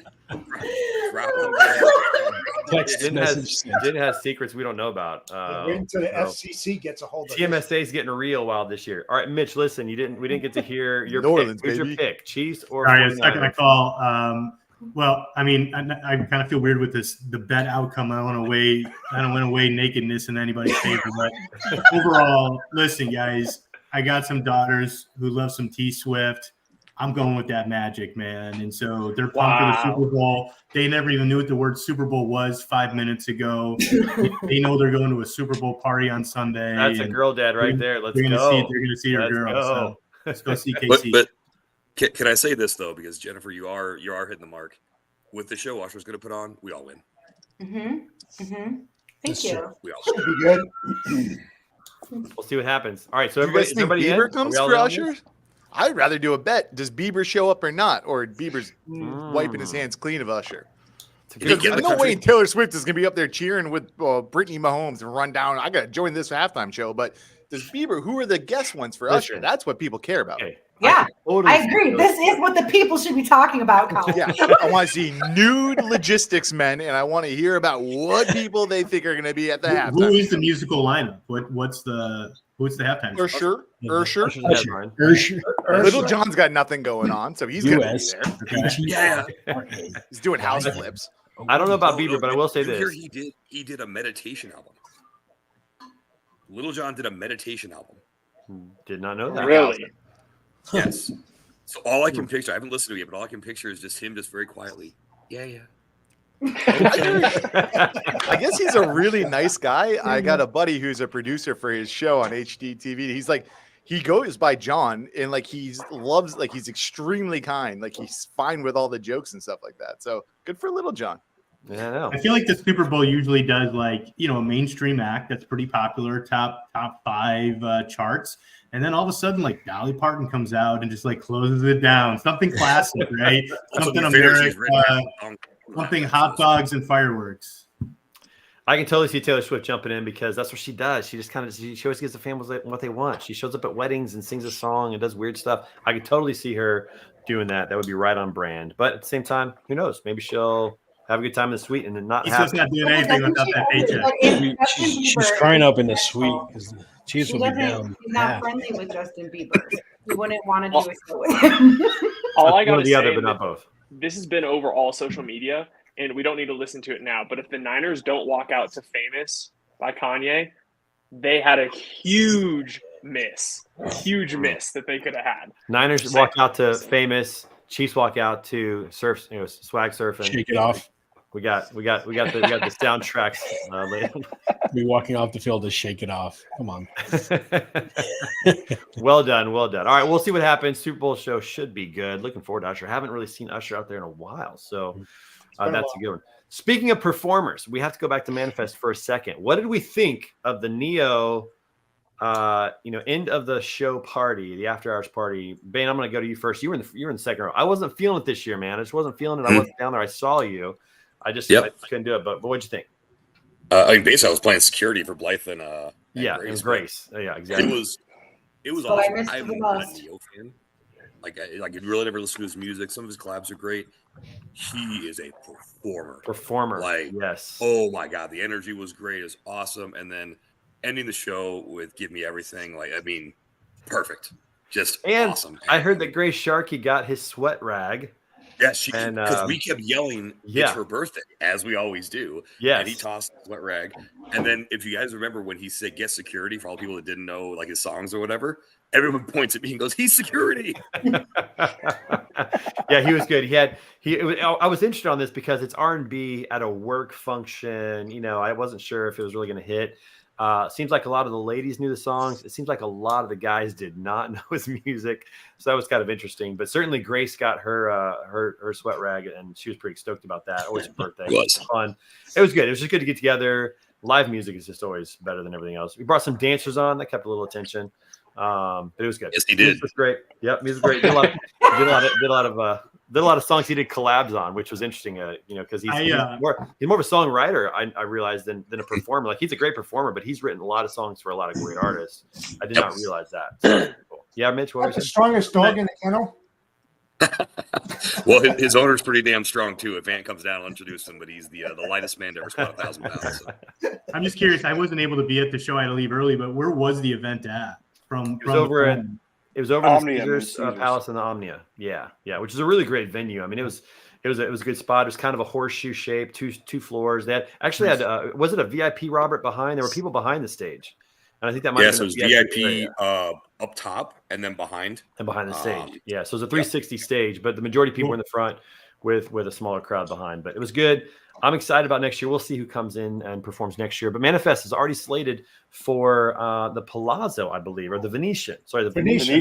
Jen has secrets we don't know about. Into the FCC gets a hold of TMSA is getting real wild this year. All right, Mitch, listen, we didn't get to hear your New Orleans, pick. Who's baby. your pick? Chiefs or All right, 49ers? second I call. Well, I mean, I kind of feel weird with the bet outcome. I don't want to weigh nakedness in anybody's favor, but overall, listen, guys, I got some daughters who love some T Swift. I'm going with that Magic, man. And so they're pumped for the Super Bowl. They never even knew what the word Super Bowl was 5 minutes ago. They know they're going to a Super Bowl party on Sunday. That's a girl dad right there. Let's go. They're going to see her girl. So Let's go CKC. But can I say this though? Because Jennifer, you are hitting the mark. With the show Usher's going to put on, we all win. Thank you. We all Should be good. We'll see what happens. All right, so Do you guys think everybody Bieber in? comes Are we all for in on Usher? this? I'd rather do a bet. Does Bieber show up or not? Or Bieber's wiping his hands clean of Usher? Because there's no way Taylor Swift is going to be up there cheering with Brittany Mahomes and run down. I got to join this halftime show. But does Bieber, who are the guest ones for Usher? That's what people care about. Okay. Yeah, I agree. This is what the people should be talking about, Colin. Yeah, I want to see nude logistics men, and I want to hear about what people they think are going to be at the halftime. Who is the musical lineup? What's the halftime? Usher. Little John's got nothing going on, so he's going to be there. Yeah, he's doing house flips. I don't know about Bieber, but I will say this: he did a meditation album. Little John did a meditation album. Did not know that. Really? Yes. So all I can picture, I haven't listened to it yet, but all I can picture is just him just very quietly. Yeah. I guess he's a really nice guy. I got a buddy who's a producer for his show on HGTV. He's like, he goes by John, and like he's extremely kind. Like he's fine with all the jokes and stuff like that. So good for Little John. Yeah, I know. I feel like the Super Bowl usually does like, a mainstream act that's pretty popular, top 5 charts. And then all of a sudden, like Dolly Parton comes out and just like closes it down. Something classic, right? Something American, something hot dogs and fireworks. I can totally see Taylor Swift jumping in because that's what she does. She just she always gives the families what they want. She shows up at weddings and sings a song and does weird stuff. I could totally see her doing that. That would be right on brand. But at the same time, who knows? Maybe she'll have a good time in the suite and then not have. She's not doing anything without that paycheck. She's crying up in the suite because the Chiefs will be down. He's not friendly with Justin Bieber. He wouldn't want to do a show with him. All I got to the say, other, but not both. This has been over all social media, and we don't need to listen to it now. But if the Niners don't walk out to "Famous" by Kanye, they had a huge miss that they could have had. Niners walk out to "Famous." Chiefs walk out to "Surf," swag surfing. Shake it off. We got the soundtracks. Be walking off the field to shake it off. Come on. Well done. All right, we'll see what happens. Super Bowl show should be good. Looking forward to Usher. Haven't really seen Usher out there in a while, so that's a good one. Speaking of performers, we have to go back to Manifest for a second. What did we think of the Neo? End of the show party, the after hours party. Bane, I'm going to go to you first. You were in the second row. I wasn't feeling it this year, man. I just wasn't feeling it. I wasn't down there. I saw you. I just couldn't do it. But what'd you think? Basically, I was playing security for Blythe and Grace. Yeah, exactly. It was awesome. I'm not a Neo fan. Like you really never listen to his music. Some of his collabs are great. He is a performer. Like, yes. Oh my God, the energy was great. It's awesome. And then ending the show with "Give Me Everything," perfect. Just awesome. I heard that Grace Sharkey got his sweat rag. Yes, because we kept yelling, it's her birthday, as we always do. Yes. And he tossed the sweat rag. And then if you guys remember when he said "Get Security," for all the people that didn't know like his songs or whatever, everyone points at me and goes, "He's security." Yeah, he was good. I was interested on this because it's R&B at a work function. I wasn't sure if it was really going to hit. Seems like a lot of the ladies knew the songs. It seems like a lot of the guys did not know his music. So that was kind of interesting. But certainly Grace got her sweat rag, and she was pretty stoked about that. Always her birthday. It was fun. It was good. It was just good to get together. Live music is just always better than everything else. We brought some dancers on that kept a little attention. But it was good. Yes, he did. It was great. Yep, music was great. Did a lot of songs he did collabs on, which was interesting. Because he's more of a songwriter. I realized than a performer. Like, he's a great performer, but he's written a lot of songs for a lot of great artists. I did not realize that. So, cool. Yeah, Mitch, what was the strongest dog in the kennel? Well, his owner's pretty damn strong too. If Ant comes down, I'll introduce him. But he's the lightest man to ever squat 1,000 pounds. So. I'm just curious. I wasn't able to be at the show. I had to leave early. But where was the event at? It was over in the Caesars Palace in the Omnia. Yeah, which is a really great venue. I mean, it was a good spot. It was kind of a horseshoe shape, two floors. They had was it a VIP, Robert, behind? There were people behind the stage, and I think that might have been it was VIP up top and then behind. And behind the stage. So it was a 360 stage, but the majority of people were in the front. with a smaller crowd behind. But it was good. I'm excited about next year. We'll see who comes in and performs next year. But Manifest is already slated for the Palazzo, I believe, or the Venetian. Sorry, the Venetian.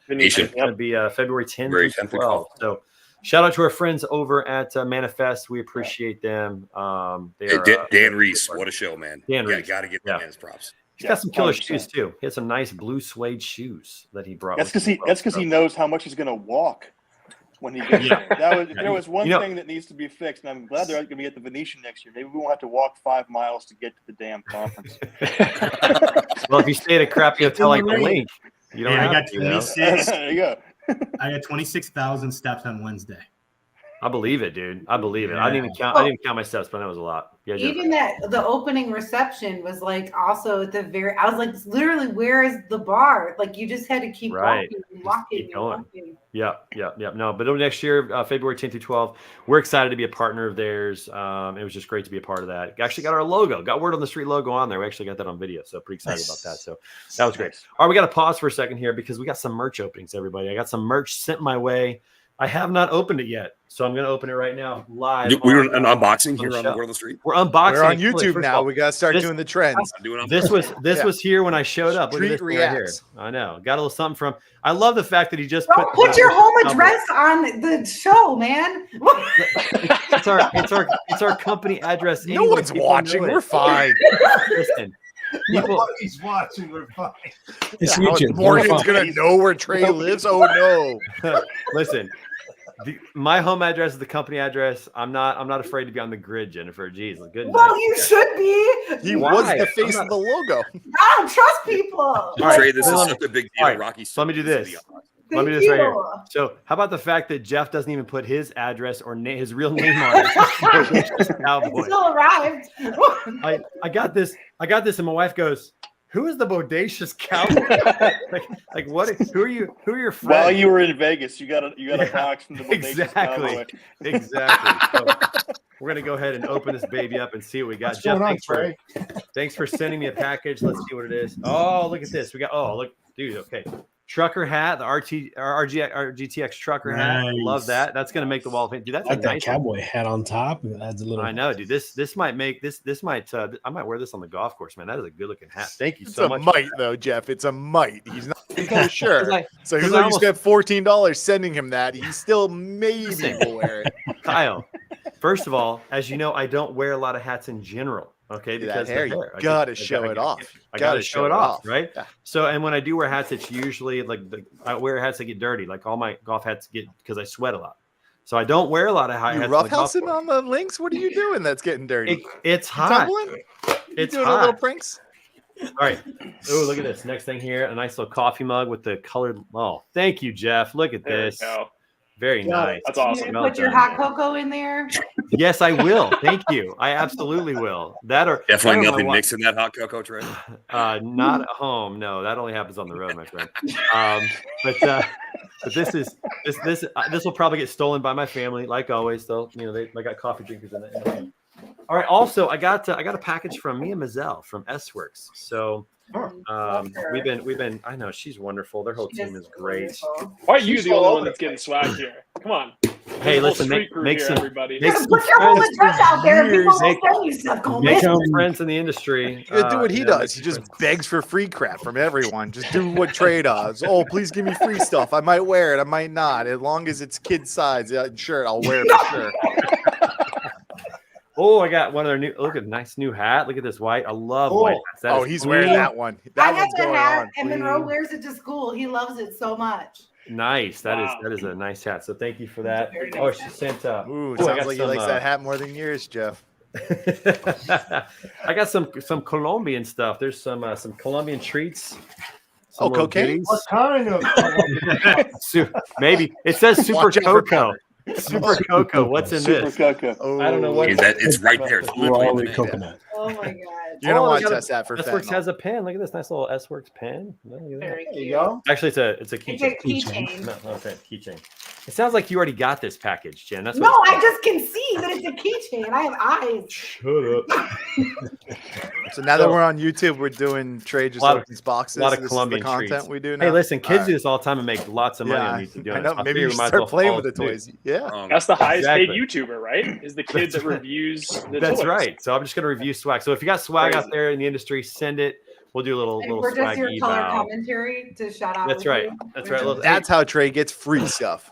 Venetian. It's going to be February 10th through 12th. So shout out to our friends over at Manifest. We appreciate them. Dan Reese, what a show, man. Dan Reese. Got to give that man his props. He's got some killer shoes too. He had some nice blue suede shoes that he brought. That's because he knows how much he's going to walk when he gets there. There was one thing that needs to be fixed, and I'm glad they're going to be at the Venetian next year. Maybe we won't have to walk 5 miles to get to the damn conference. Well, if you stay at a crappy hotel like the Link, you don't have I got to. 26. There you go. I got 26,000 steps on Wednesday. I believe it, dude. I believe it. Yeah. I didn't even count my steps, but that was a lot. Yeah, even the opening reception was like also at the very. I was like, literally, where is the bar? Like you just had to keep walking. Yeah. No, but next year, February 10th through 12th, we're excited to be a partner of theirs. It was just great to be a part of that. Actually got our logo, got Word on the Street logo on there. We actually got that on video, so pretty excited about that. So that was great. All right, we got to pause for a second here because we got some merch openings, everybody. I got some merch sent my way. I have not opened it yet, so I'm going to open it right now live. We're an unboxing here on the Word on the Street. We're unboxing. We're on YouTube now. We got to start doing the trends. This was here when I showed up. Look at this right here. I know. Got a little something from. I love the fact that he just put your home address on the show, man. It's our company address. No one's watching. We're fine. Listen. Nobody's watching. We're fine. It's YouTube. Morgan's gonna know where Trey lives. Oh no! Listen, my home address is the company address. I'm not afraid to be on the grid, Jennifer. Jeez, good. Well, you should be. He was the face of the logo. I don't trust people. Trey, this is such a big deal. Right, Rocky. Let me do this. Let me do this right here. So, how about the fact that Jeff doesn't even put his address or his real name on it? It still arrived. I got this, and my wife goes, "Who is the bodacious cowboy?" like what? Who are you? Who are your friends? While you were in Vegas, you got a box from the bodacious cowboy. Exactly. So, we're gonna go ahead and open this baby up and see what we got. Jeff, thanks for sending me a package. Let's see what it is. Oh, look at this. We got. Oh, look, dude. Okay. Trucker hat, the RGTX trucker hat. Love that. That's gonna make the wall of fame. Dude, that's like a that nice cowboy hat on top. It adds a little. I know, dude. This might make this might. I might wear this on the golf course, man. That is a good looking hat. Thank you so much. It's a might, though, Jeff. It's a might. He's not sure. So even though you spent $14 sending him that, he still maybe will wear it. Kyle, first of all, as you know, I don't wear a lot of hats in general. Okay, because hair, you gotta show it off. I gotta show it off, right? Yeah. So, and when I do wear hats, it's usually like I wear hats that get dirty. Like all my golf hats get because I sweat a lot. So I don't wear a lot lot of hats. Roughhousing on the links? What are you doing? That's getting dirty. It's hot. It's doing hot. Little pranks. All right. Oh, look at this. Next thing here, a nice little coffee mug with the colored. Oh, thank you, Jeff. Look at this. Very nice. That's awesome. Put your hot cocoa in there. Yes, I will. Thank you. I absolutely will. Definitely nothing mixed in that hot cocoa, Trey. Not at home. No, that only happens on the road, my friend. But this will probably get stolen by my family, like always. Though they got coffee drinkers in it. All right. Also, I got a package from Mia Mazel from S-Works. So. We've been. I know she's wonderful. Their whole team is great. Why are you the only one that's getting swag here? Come on. Hey, listen, make some everybody. Put your whole address out there. People will send you stuff. Make some friends in the industry. Do what he does. He just begs for free crap from everyone. Just do what Trey does. Oh, please give me free stuff. I might wear it. I might not. As long as it's kid size shirt, I'll wear it for sure. Oh, I got one of their new. Look at a nice new hat. Look at this white. I love white hats. He's wearing that one. That I got the hat, and Monroe wears it to school. He loves it so much. Nice. That is a nice hat. So thank you for that. Oh, she sent. Ooh, sounds like he likes that hat more than yours, Jeff. I got some Colombian stuff. There's some Colombian treats. Cocaine? What kind of? Maybe it says Super Cocoa. Super Cocoa. What's in this? Super Cocoa. Oh, I don't know what it's right there. It's literally coconut. Oh my god! You're gonna want to test that for S-Works fentanyl. has a pen. Look at this nice little S-Works pen. Very There you go. Actually, it's a keychain. It's a keychain. No, okay, keychain. It sounds like you already got this package, Jen. That's no, what I just can see that it's a keychain. I have eyes. Shut up. So now that we're on YouTube, we're doing Trey just opens boxes. A lot of this Colombian is the content treats. we do now. Hey, listen, kids do this all the time and make lots of money on Yeah, YouTube doing I know. it. So Maybe figure you might as start well playing follow with the suit. toys. Yeah. That's the highest paid Exactly. YouTuber, right? Is the kid that reviews the That's toys. right. So I'm just going to review swag. So if you got swag out Crazy. there in the industry, send it. We'll do a little We're just swag your color eval. commentary to shout out. That's with right. you. That's right. Look, That's how Trey gets free stuff.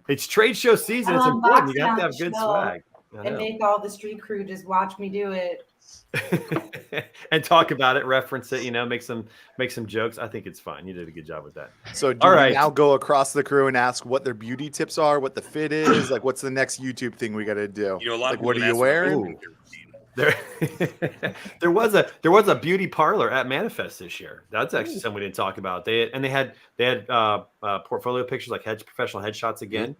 It's trade show season. It's I'll important. You unbox have to it have on good the swag. I and know. make all the street crew just watch me do it. And talk about it, reference it, make some jokes. I think it's fine. You did a good job with that. So do we now go across the crew and ask what their beauty tips are, what the fit is, like what's the next YouTube thing we got to do? A lot like of what are people you ask me, wearing? There was a beauty parlor at Manifest this year. That's actually something we didn't talk about. They had portfolio pictures, like professional headshots again.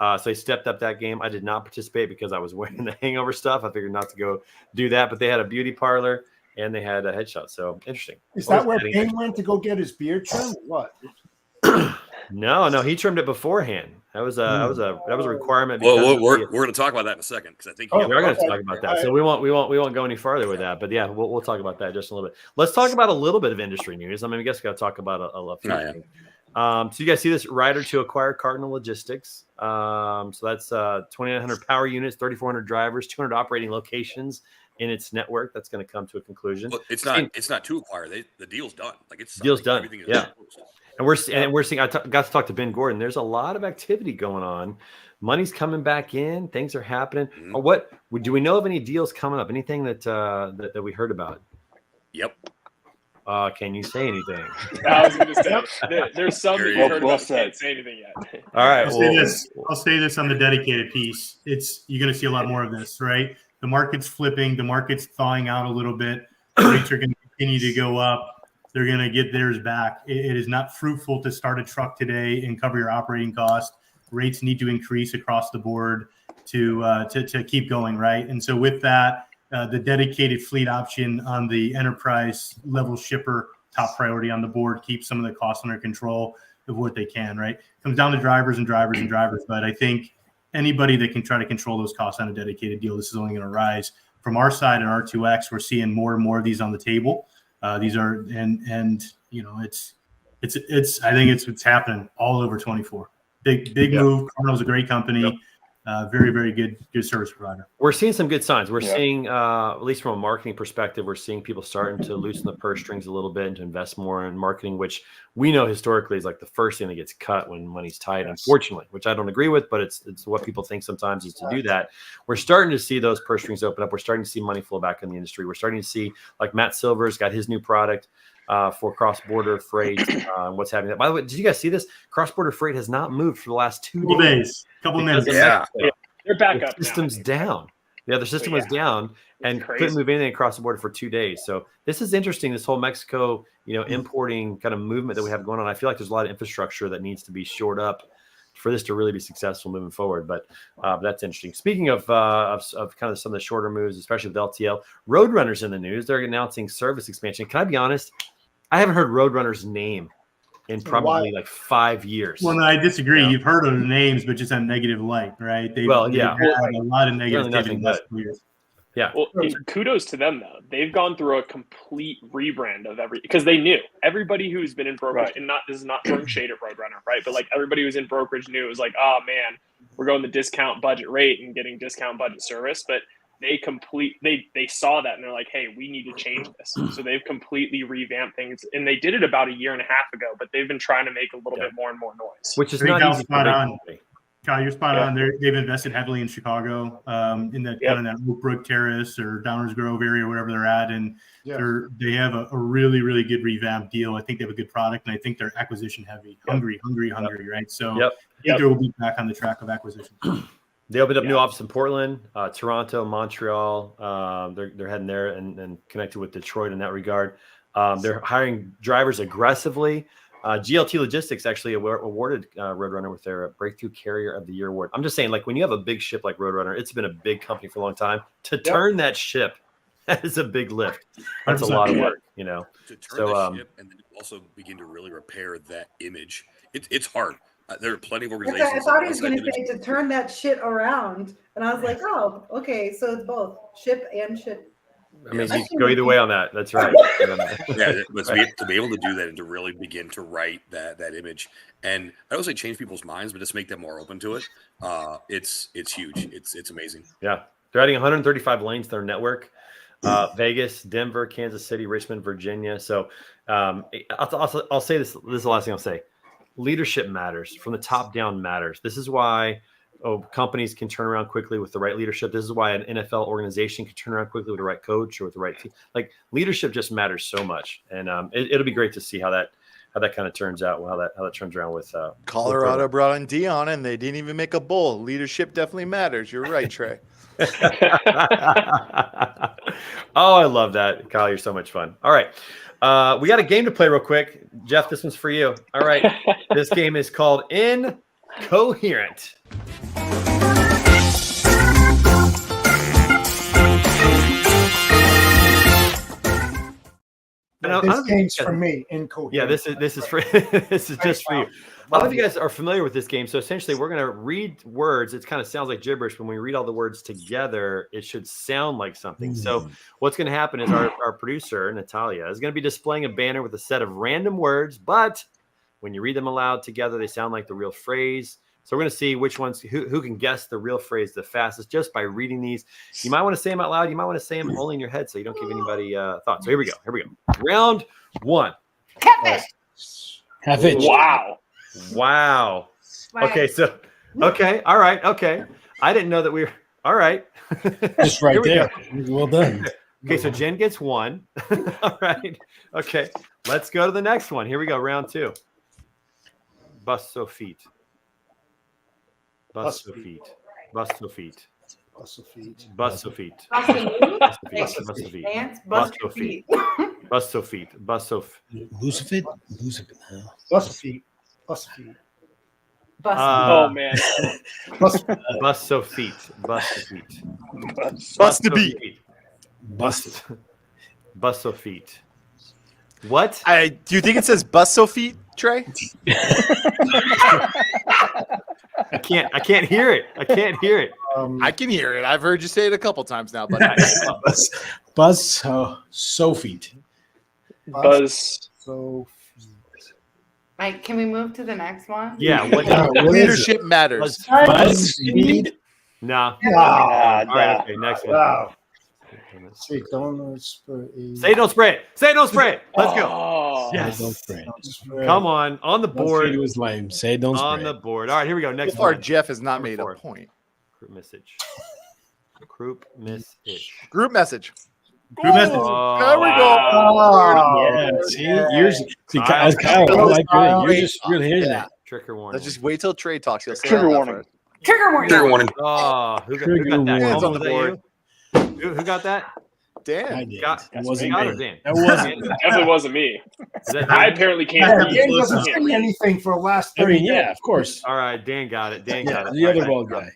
So they stepped up that game. I did not participate because I was wearing the hangover stuff. I figured not to go do that, but they had a beauty parlor and they had a headshot. So interesting. Is that where Payne went to go get his beard trimmed? What? No, he trimmed it beforehand. That was a requirement. Well, we're going to talk about that in a second because I think we are going to talk about that. So we won't go any farther with that. But yeah, we'll talk about that just a little bit. Let's talk about a little bit of industry news. I mean, I guess we got to talk about a few things. So you guys see this rider to acquire Cardinal Logistics. So that's 2,900 power units, 3,400 drivers, 200 operating locations in its network. That's going to come to a conclusion. Well, it's not to acquire. The deal's done. Like it's deal's done. Everything is yeah. And we're seeing. I got to talk to Ben Gordon. There's a lot of activity going on. Money's coming back in. Things are happening. Mm-hmm. Or what? Do we know of any deals coming up? Anything that we heard about? Yep. Can you say anything? I was going to say there's some that you heard about. Can't say anything yet. All right. I'll say this on the dedicated piece. You're going to see a lot more of this, right? The market's flipping. The market's thawing out a little bit. Rates are going to continue to go up. They're going to get theirs back. It is not fruitful to start a truck today and cover your operating cost. Rates need to increase across the board to keep going, right? And so with that, the dedicated fleet option on the enterprise level shipper, top priority on the board, keeps some of the costs under control of what they can, right? It comes down to drivers. But I think anybody that can try to control those costs on a dedicated deal, this is only going to rise. From our side at R2X, we're seeing more and more of these on the table. These are, and it's I think it's happening all over 24. Big move. Cardinal's a great company. Yep. Very, very good service provider. We're seeing some good signs. We're seeing, at least from a marketing perspective, we're seeing people starting to loosen the purse strings a little bit and to invest more in marketing, which we know historically is like the first thing that gets cut when money's tight, unfortunately, which I don't agree with, but it's what people think sometimes is to do that. We're starting to see those purse strings open up. We're starting to see money flow back in the industry. We're starting to see, like Matt Silver's got his new product for cross-border freight. What's happening? By the way, did you guys see this? Cross-border freight has not moved for the last 2 days. Couple minutes. Yeah. They're back up. The system's down. Yeah, the system was down and couldn't move anything across the border for 2 days. So this is interesting. This whole Mexico, importing kind of movement that we have going on. I feel like there's a lot of infrastructure that needs to be shored up for this to really be successful moving forward. But that's interesting. Speaking of kind of some of the shorter moves, especially with LTL, Roadrunner's in the news. They're announcing service expansion. Can I be honest? I haven't heard Roadrunner's name in probably like 5 years. Well, no, I disagree. You've heard of the names, but just on negative light, right? They've had a lot of negativity in the last 2 years. Yeah. Well, kudos to them though. They've gone through a complete rebrand of because they knew everybody who's been in brokerage, and this is not throwing shade at Roadrunner, right? But like everybody who's in brokerage knew it was like, oh man, we're going the discount budget rate and getting discount budget service. But they saw that and they're like, hey, we need to change this. So they've completely revamped things, and they did it about a year and a half ago. But they've been trying to make a little bit more and more noise, which is not easy. Spot on. Kyle, you're spot on. They've invested heavily in Chicago, in that kind of that Oak Brook Terrace or Downers Grove area, wherever they're at, and they have a really, really good revamped deal. I think they have a good product, and I think they're acquisition heavy, hungry, right? So I think they will be back on the track of acquisition. They opened up new office in Portland, Toronto, Montreal. They're heading there and connected with Detroit in that regard. They're hiring drivers aggressively. GLT Logistics actually awarded Roadrunner with their Breakthrough Carrier of the Year award. I'm just saying, like when you have a big ship like Roadrunner, it's been a big company for a long time. To turn that ship, that is a big lift. That's a lot of work, To turn that ship and then also begin to really repair that image, it's hard. There are plenty of I organizations. thought he was going to say to turn that shit around, and I was like, oh, okay, so it's both ship and ship. I mean, you can go either way on that. That's right. Yeah, but to be able to do that and to really begin to write that image, and I don't say change people's minds, but just make them more open to it. It's huge. It's amazing. Yeah, they're adding 135 lanes to their network. Vegas, Denver, Kansas City, Richmond, Virginia. So I'll say this. This is the last thing I'll say. Leadership matters. From the top down matters. This is why companies can turn around quickly with the right leadership. This is why an NFL organization can turn around quickly with the right coach or with the right team. Like leadership just matters so much, and it'll be great to see how that kind of turns out. How that turns around with Colorado brought in Dion, and they didn't even make a bowl. Leadership definitely matters. You're right, Trey. Oh, I love that, Kyle. You're so much fun. All right. We got a game to play real quick. Jeff, this one's for you. All right. This game is called Incoherent. This game's for me. Incoherent. Yeah, this is for this is just for you. A lot of you guys are familiar with this game. So essentially, we're going to read words. It kind of sounds like gibberish. When we read all the words together, it should sound like something. So what's going to happen is our producer, Natalia, is going to be displaying a banner with a set of random words. But when you read them aloud together, they sound like the real phrase. So we're going to see which ones, who can guess the real phrase the fastest just by reading these. You might want to say them out loud. You might want to say them only in your head so you don't give anybody thoughts. So here we go. Round one. Catfish. Catfish. Wow. Okay. So, okay. All right. Okay. I didn't know that we were. All right. Just right there. Well done. Okay. So Jen gets one. All right. Okay. Let's go to the next one. Here we go. Round two. Busto feet. Busto feet. Busto feet. Busto feet. Busto feet. Busto feet. Busto feet. Busto feet. Busto feet. Busto feet. Busto feet. Busto feet. Oh man. Busto feet. Busto feet. Bust the beat. Busto feet. What? Do you think it says busto feet, Trey? I can't hear it. I can't hear it. I can hear it. I've heard you say it a couple times now, but Buzz so feet. Buzz. So Mike, can we move to the next one? Yeah. What leadership matters. Buzz feet. No. no. All right. Okay. Next one. Wow. Say don't spray. Say don't spray it. Say don't spray it. Let's go. Oh. Yes. Don't spray. Come on the board. It was lame. Say don't spray. On the board. All right. Here we go. Next So far, one. Jeff has not Number made 4. a point. Group message. Group message. Group message. Group message. Oh, There we go. Yeah. See, Kyle, I like that. You're just really hitting that. Trigger warning. Let's just wait till Trey talks. He'll say Trigger it out warning. first. Trigger warning. Trigger warning. Oh, who got Trigger that? warning. Coleman, on was the that board. you? Who got that? Dan. I did. Got- That wasn't Got me. or Dan? That wasn't. Definitely wasn't me. Is that I Dan? apparently can't read. Dan doesn't say anything for the last 30 I mean, years. yeah, of course. All right, Dan got it. Dan got it. The All other right, bald guy.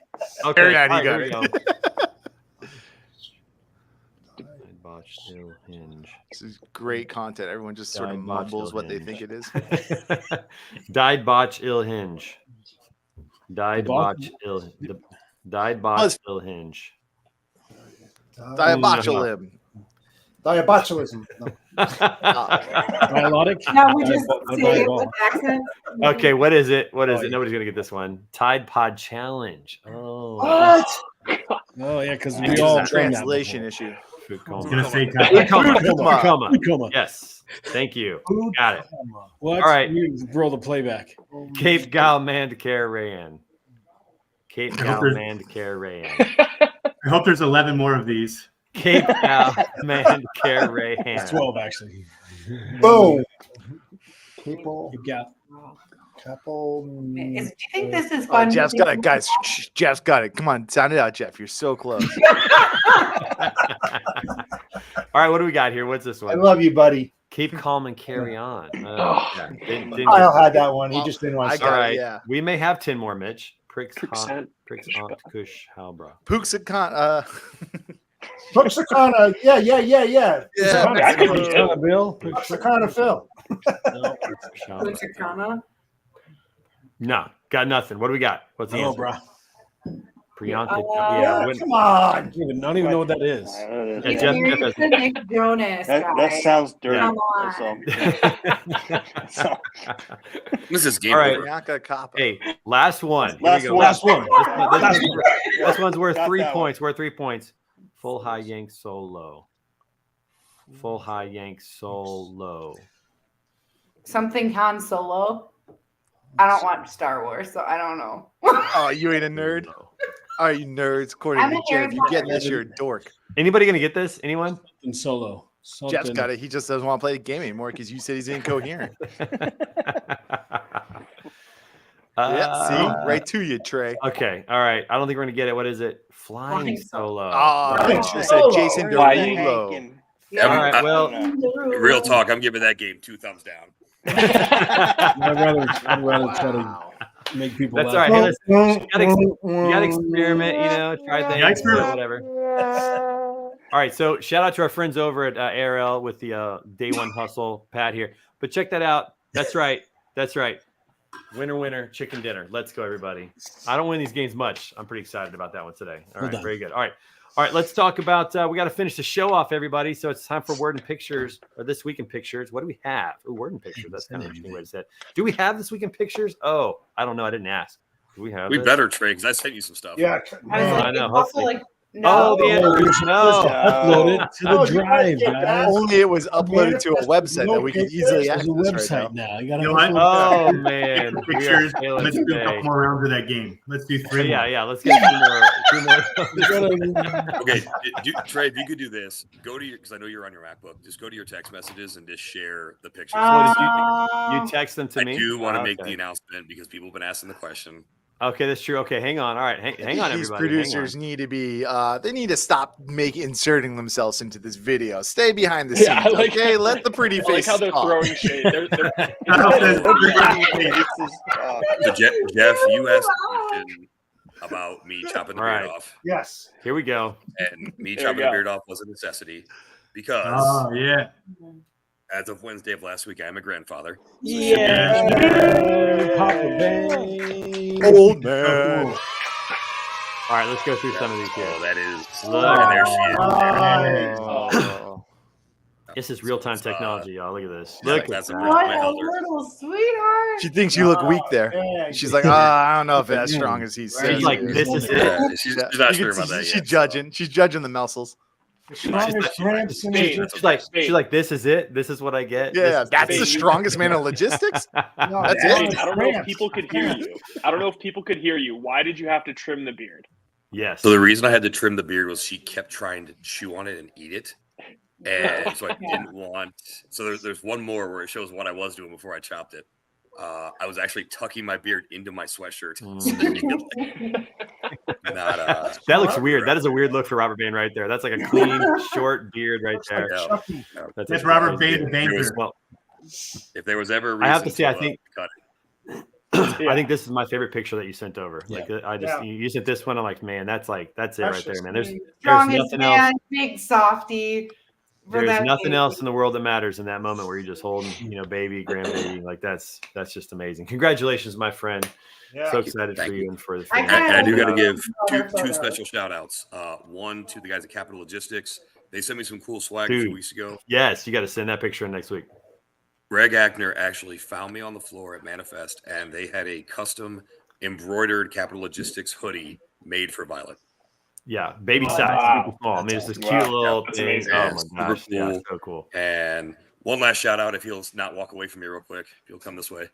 Okay, Very all nice, he right, got here we it. go. Botch, still, hinge. This is great content. Everyone just sort of Died, botch, mumbles ill what they hinge. think it is. Died, botch, ill hinge. Died, botch, ill. Died, botch, ill hinge. Diabotulism. Diabotulism. No. Dialogic. No, we just I say it buy with accent. Okay, what is it? What is Oh, it? yeah. Nobody's gonna get this one. Tide Pod Challenge. Oh, What? Oh yeah, because It's we all a translation issue. food I was coma. gonna say Food coma. Food coma. Food coma. Food coma. Yes, thank you. Got it. What? All right. You roll the playback. Cape Galmandcarayan. Cape I hope there's- Galmandcarayan. I hope there's 11 more of these. Cape Galmandcarayan. It's 12 actually. Boom. People. You got. Couple. Do you think this is Oh, fun? Jeff's got it, guys. Shh, Jeff's got it. Come on, sound it out, Jeff. You're so close. All right, what do we got here? What's this I one? love you, buddy. Keep calm and carry on. Yeah, didn't Kyle get- had that one. He just didn't want I to got All it, right, yeah. we may have 10 more, Mitch. Pricks Percent. Pricks Aunt Kush Halbra. Puxicon. Puxicana. Yeah. Yeah. Puxicana, Bill. Puxicana Phil. No, Pricks Halbra. Puxicana? No, got nothing. What do we got? What's the answer? Bro. Priyanka. Come on. I don't even know what that is. He's married to Nick Jonas. That sounds dirty. Come on. This is game All right. over. Hey, last one. Last Here we go. one. This one's worth Got 3 that points. Worth 3 points. Full high yank solo. Full high yank solo. Something Han Solo. I don't watch Star Wars, so I don't know. Oh, you ain't a nerd? All right, you nerds. According I'm to a Jeff, nerd. you getting this, you're a dork. Anybody gonna get this? Anyone? Something solo. Jeff's got it. He just doesn't want to play the game anymore because you said he's incoherent. Yeah, see? Right to you, Trey. Okay. All right. I don't think we're gonna get it. What is it? Flying solo. Oh, I should have said Jason Derulo. Yeah, all right. Well, real talk. I'm giving that game 2 thumbs down. I'd rather try to make people That's laugh. all right. Hey, listen, you gotta experiment, try things, whatever. All right, so shout out to our friends over at ARL with the Day One Hustle, Pat here. But check that out. That's right. Winner, winner, chicken dinner. Let's go, everybody. I don't win these games much. I'm pretty excited about that one today. All right, very good. All right, let's talk about, we got to finish the show off, everybody. So it's time for Word and Pictures, or This Week in Pictures. What do we have? Ooh, Word and Pictures. That's kind of interesting way to say it. Do we have This Week in Pictures? Oh, I don't know. I didn't ask. Do we have We this? better, Trey, because I sent you some stuff. Yeah. I know. Hopefully. No. Oh, the answer. No. Upload it to the drive, guys. Only it was uploaded to a website that we could easily There's access a website now. You gotta Oh, man. Pictures. Let's do a couple more rounds of that game. Let's do 3 more. Yeah. Let's get 2 more. Okay, Trey, if you could do this, go to your, because I know you're on your MacBook, just go to your text messages and just share the pictures. You text them to me? I do want to make the announcement because people have been asking the question. Okay, that's true. Okay, hang on. All right, hang on, These everybody. producers need to be, they need to stop inserting themselves into this video. Stay behind the scenes, okay? Let the pretty faces how they're talk. throwing shade. So Jeff, you asked a question about me chopping the beard off. Yes. Here we go. And me chopping the beard off was a necessity because as of Wednesday of last week, I am a grandfather. Yeah. Papa Bang. Old man. All right, let's go through some of these here. Oh, that is. Look. And there she is. This is real-time technology, y'all. Look at this. Yeah, Look that's at a that. What a little sweetheart. She thinks you look weak there. She's like, I don't know if it's as strong as he says. She's like, this is it. Yeah, she's not sure about that She's yet. judging. She's judging the muscles. She's like, this is it. This is what I get. Yeah, This- that's the strongest man in logistics. That's it. I don't know if people could hear you. Why did you have to trim the beard? Yes. So the reason I had to trim the beard was she kept trying to chew on it and eat it. And so I didn't want. So there's one more where it shows what I was doing before I chopped it. I was actually tucking my beard into my sweatshirt. So that you could, that looks weird. That is a weird look for Robert Bain right there. That's like a clean, short beard right there. That's Robert Bain, the banker. Well, if there was ever a reason I have to say, I think cut it. I think this is my favorite picture that you sent over. Like I just you sent this one. I'm like, man, that's it right there, man. There's Strongest nothing man, else. big softy. There's nothing else in the world that matters in that moment where you're just holding, baby, grandbaby. Like that's just amazing. Congratulations, my friend. Yeah. So excited for you and for the and I do got to give two special shout outs. One to the guys at Capital Logistics. They sent me some cool swag a few weeks ago. Yes, you got to send that picture in next week. Greg Ackner actually found me on the floor at Manifest, and they had a custom embroidered Capital Logistics hoodie made for Violet. Yeah, baby size, super small. I mean, it's this cute little thing. Amazing. Oh my gosh, Cool. yeah, so cool. And one last shout out, if he'll not walk away from me real quick, if he'll come this way.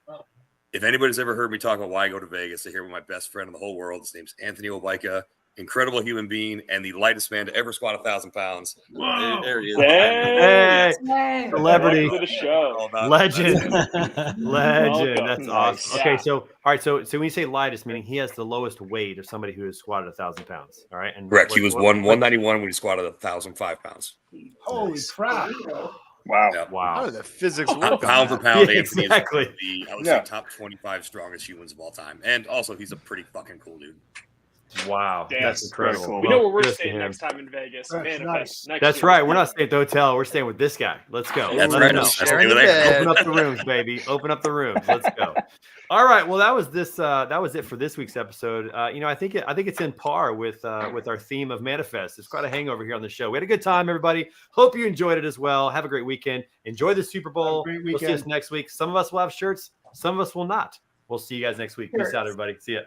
If anybody's ever heard me talk about why I go to Vegas, to hear with my best friend in the whole world, his name's Anthony Obika. Incredible human being and the lightest man to ever squat 1,000 pounds. There he is. Hey, celebrity, the show. legend. That's awesome. Okay, so all right, so when you say lightest, meaning he has the lowest weight of somebody who has squatted 1,000 pounds. All right, and correct. He was 191 when he squatted 1,005 pounds. Holy crap! Wow. Yeah. Wow. How did the physics work? Pound for pound, Yeah, Anthony exactly. is I would say top 25 strongest humans of all time. And also, he's a pretty fucking cool dude. Wow, that's incredible. Cool. We know where we're Kudos to staying him. next time in Vegas. That's Manifest. nice. That's year. right. We're not staying at the hotel. We're staying with this guy. Let's go. That's Let right. him know. Let's do Sharing it. the bed. Open up the rooms, baby. Open up the rooms. Let's go. All right. Well, that was this. That was it for this week's episode. I think it's in par with our theme of Manifest. It's quite a hangover here on the show. We had a good time, everybody. Hope you enjoyed it as well. Have a great weekend. Enjoy the Super Bowl. We'll see us next week. Some of us will have shirts. Some of us will not. We'll see you guys next week. Peace out, everybody. See ya.